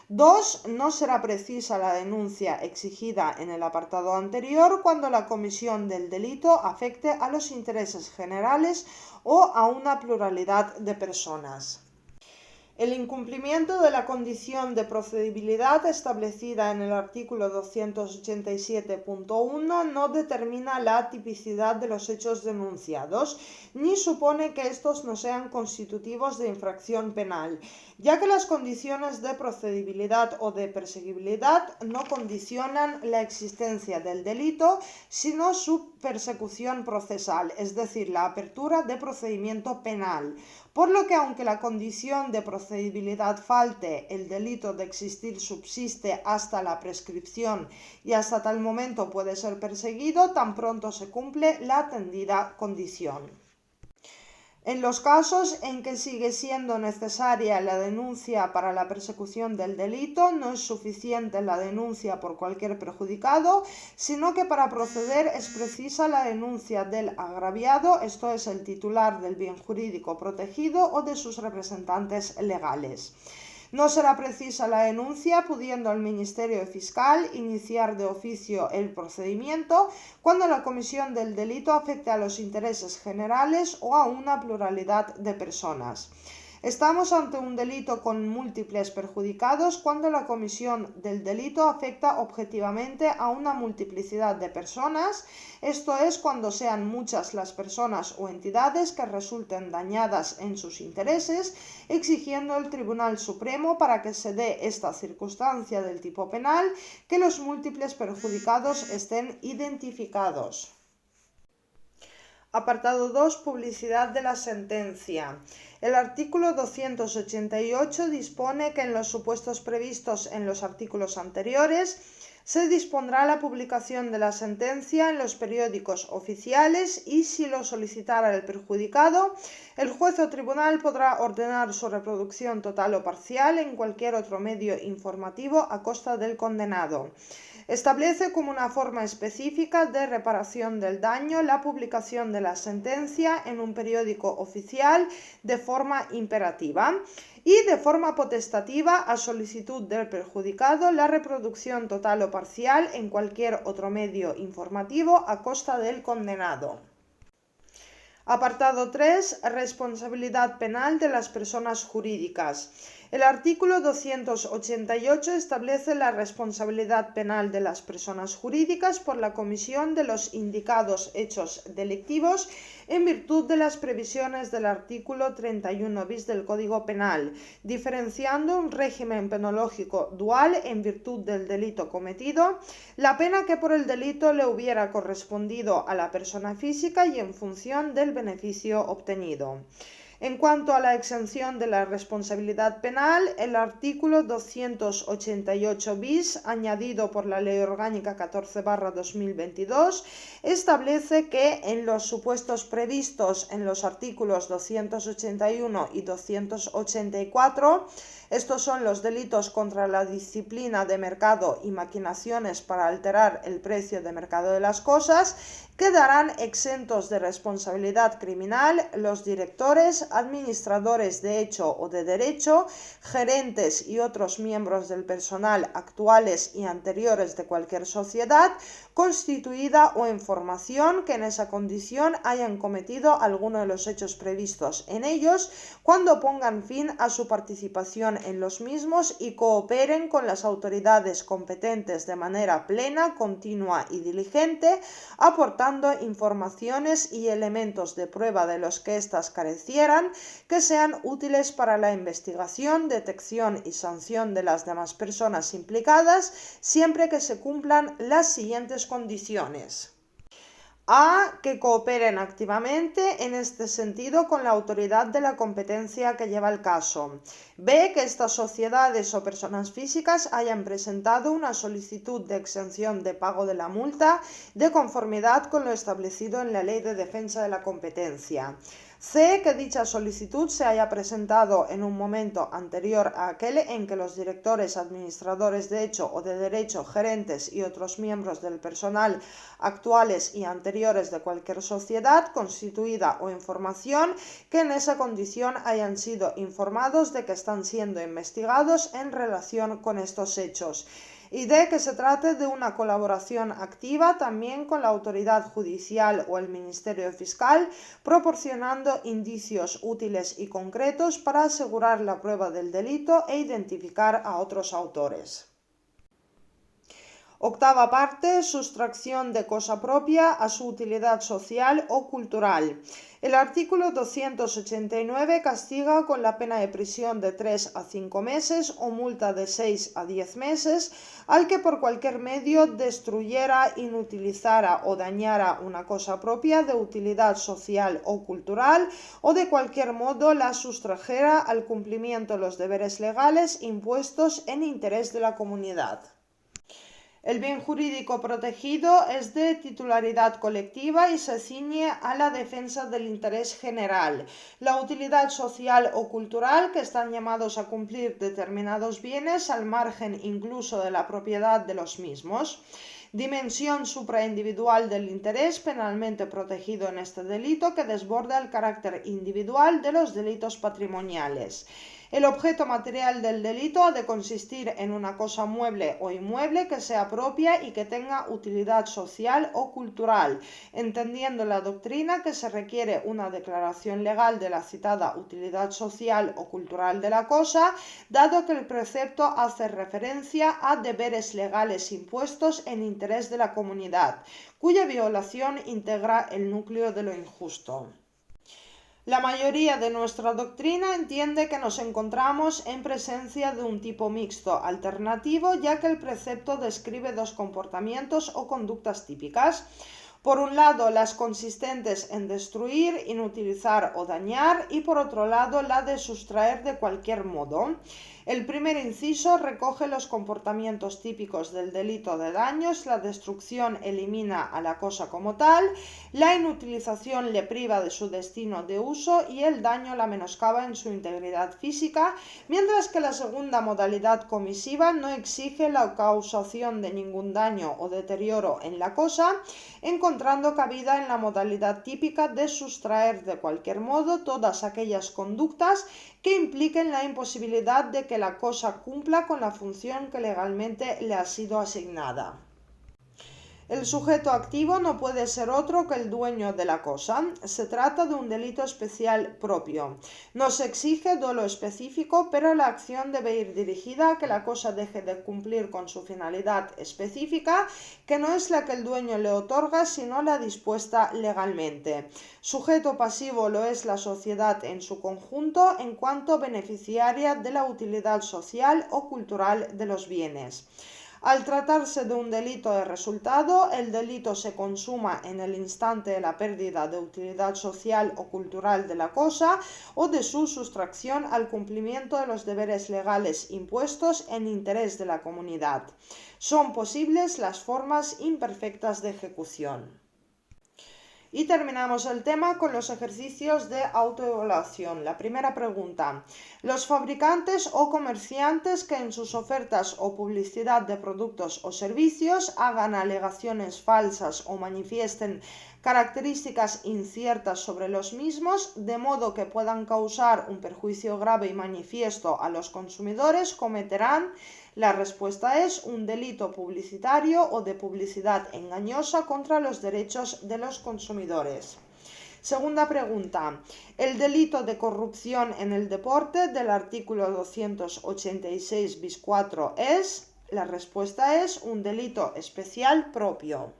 2. No será precisa la denuncia exigida en el apartado anterior cuando la comisión del delito afecte a los intereses generales o a una pluralidad de personas. El incumplimiento de la condición de procedibilidad establecida en el artículo 287.1 no determina la tipicidad de los hechos denunciados, ni supone que estos no sean constitutivos de infracción penal, ya que las condiciones de procedibilidad o de perseguibilidad no condicionan la existencia del delito, sino su persecución procesal, es decir, la apertura de procedimiento penal. Por lo que, aunque la condición de procedibilidad falte, el delito de existir subsiste hasta la prescripción y hasta tal momento puede ser perseguido tan pronto se cumple la atendida condición. En los casos en que sigue siendo necesaria la denuncia para la persecución del delito, no es suficiente la denuncia por cualquier perjudicado, sino que para proceder es precisa la denuncia del agraviado, esto es, el titular del bien jurídico protegido o de sus representantes legales. No será precisa la denuncia, pudiendo el Ministerio Fiscal iniciar de oficio el procedimiento cuando la comisión del delito afecte a los intereses generales o a una pluralidad de personas. Estamos ante un delito con múltiples perjudicados cuando la comisión del delito afecta objetivamente a una multiplicidad de personas, esto es, cuando sean muchas las personas o entidades que resulten dañadas en sus intereses, exigiendo el Tribunal Supremo, para que se dé esta circunstancia del tipo penal, que los múltiples perjudicados estén identificados. Apartado 2. Publicidad de la sentencia. El artículo 288 dispone que en los supuestos previstos en los artículos anteriores se dispondrá la publicación de la sentencia en los periódicos oficiales y, si lo solicitara el perjudicado, el juez o tribunal podrá ordenar su reproducción total o parcial en cualquier otro medio informativo a costa del condenado. Establece como una forma específica de reparación del daño la publicación de la sentencia en un periódico oficial de forma imperativa y de forma potestativa, a solicitud del perjudicado, la reproducción total o parcial en cualquier otro medio informativo a costa del condenado. Apartado 3. Responsabilidad penal de las personas jurídicas. El artículo 288 establece la responsabilidad penal de las personas jurídicas por la comisión de los indicados hechos delictivos en virtud de las previsiones del artículo 31 bis del Código Penal, diferenciando un régimen penológico dual en virtud del delito cometido, la pena que por el delito le hubiera correspondido a la persona física y en función del beneficio obtenido. En cuanto a la exención de la responsabilidad penal, el artículo 288 bis, añadido por la Ley Orgánica 14/2022, establece que en los supuestos previstos en los artículos 281 y 284, estos son los delitos contra la disciplina de mercado y maquinaciones para alterar el precio de mercado de las cosas, quedarán exentos de responsabilidad criminal los directores, administradores de hecho o de derecho, gerentes y otros miembros del personal actuales y anteriores de cualquier sociedad constituida o en formación que en esa condición hayan cometido alguno de los hechos previstos en ellos, cuando pongan fin a su participación en los mismos y cooperen con las autoridades competentes de manera plena, continua y diligente, aportando informaciones y elementos de prueba de los que éstas carecieran, que sean útiles para la investigación, detección y sanción de las demás personas implicadas, siempre que se cumplan las siguientes condiciones. A. Que cooperen activamente en este sentido con la autoridad de la competencia que lleva el caso. B. Que estas sociedades o personas físicas hayan presentado una solicitud de exención de pago de la multa de conformidad con lo establecido en la Ley de Defensa de la Competencia. C, que dicha solicitud se haya presentado en un momento anterior a aquel en que los directores, administradores de hecho o de derecho, gerentes y otros miembros del personal actuales y anteriores de cualquier sociedad constituida o información que en esa condición hayan sido informados de que están siendo investigados en relación con estos hechos. Y de que se trate de una colaboración activa también con la autoridad judicial o el Ministerio Fiscal, proporcionando indicios útiles y concretos para asegurar la prueba del delito e identificar a otros autores. Octava parte, sustracción de cosa propia a su utilidad social o cultural. El artículo 289 castiga con la pena de prisión de 3 a 5 meses o multa de 6 a 10 meses al que por cualquier medio destruyera, inutilizara o dañara una cosa propia de utilidad social o cultural o de cualquier modo la sustrajera al cumplimiento de los deberes legales impuestos en interés de la comunidad. El bien jurídico protegido es de titularidad colectiva y se ciñe a la defensa del interés general, la utilidad social o cultural que están llamados a cumplir determinados bienes al margen incluso de la propiedad de los mismos. Dimensión supraindividual del interés penalmente protegido en este delito que desborda el carácter individual de los delitos patrimoniales. El objeto material del delito ha de consistir en una cosa mueble o inmueble que sea propia y que tenga utilidad social o cultural, entendiendo la doctrina que se requiere una declaración legal de la citada utilidad social o cultural de la cosa, dado que el precepto hace referencia a deberes legales impuestos en interés de la comunidad, cuya violación integra el núcleo de lo injusto. La mayoría de nuestra doctrina entiende que nos encontramos en presencia de un tipo mixto alternativo, ya que el precepto describe dos comportamientos o conductas típicas. Por un lado, las consistentes en destruir, inutilizar o dañar, y por otro lado, la de sustraer de cualquier modo. El primer inciso recoge los comportamientos típicos del delito de daños, la destrucción elimina a la cosa como tal, la inutilización le priva de su destino de uso y el daño la menoscaba en su integridad física, mientras que la segunda modalidad comisiva no exige la causación de ningún daño o deterioro en la cosa, encontrando cabida en la modalidad típica de sustraer de cualquier modo todas aquellas conductas que impliquen la imposibilidad de que la cosa cumpla con la función que legalmente le ha sido asignada. El sujeto activo no puede ser otro que el dueño de la cosa. Se trata de un delito especial propio. No se exige dolo específico, pero la acción debe ir dirigida a que la cosa deje de cumplir con su finalidad específica, que no es la que el dueño le otorga, sino la dispuesta legalmente. Sujeto pasivo lo es la sociedad en su conjunto en cuanto beneficiaria de la utilidad social o cultural de los bienes. Al tratarse de un delito de resultado, el delito se consuma en el instante de la pérdida de utilidad social o cultural de la cosa o de su sustracción al cumplimiento de los deberes legales impuestos en interés de la comunidad. Son posibles las formas imperfectas de ejecución. Y terminamos el tema con los ejercicios de autoevaluación. La primera pregunta. Los fabricantes o comerciantes que en sus ofertas o publicidad de productos o servicios hagan alegaciones falsas o manifiesten características inciertas sobre los mismos, de modo que puedan causar un perjuicio grave y manifiesto a los consumidores, cometerán. La respuesta es un delito publicitario o de publicidad engañosa contra los derechos de los consumidores. Segunda pregunta. El delito de corrupción en el deporte del artículo 286 bis 4 es. La respuesta es un delito especial propio.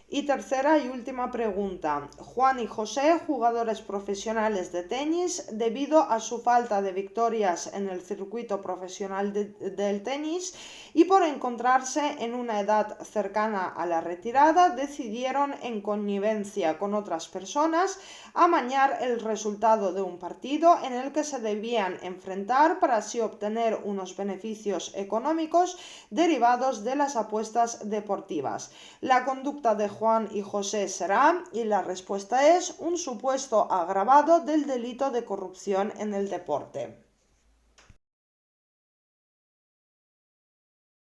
Y tercera y última pregunta. Juan y José, jugadores profesionales de tenis, debido a su falta de victorias en el circuito profesional del tenis y por encontrarse en una edad cercana a la retirada, decidieron en connivencia con otras personas amañar el resultado de un partido en el que se debían enfrentar para así obtener unos beneficios económicos derivados de las apuestas deportivas. La conducta de Juan y José será, y la respuesta es un supuesto agravado del delito de corrupción en el deporte.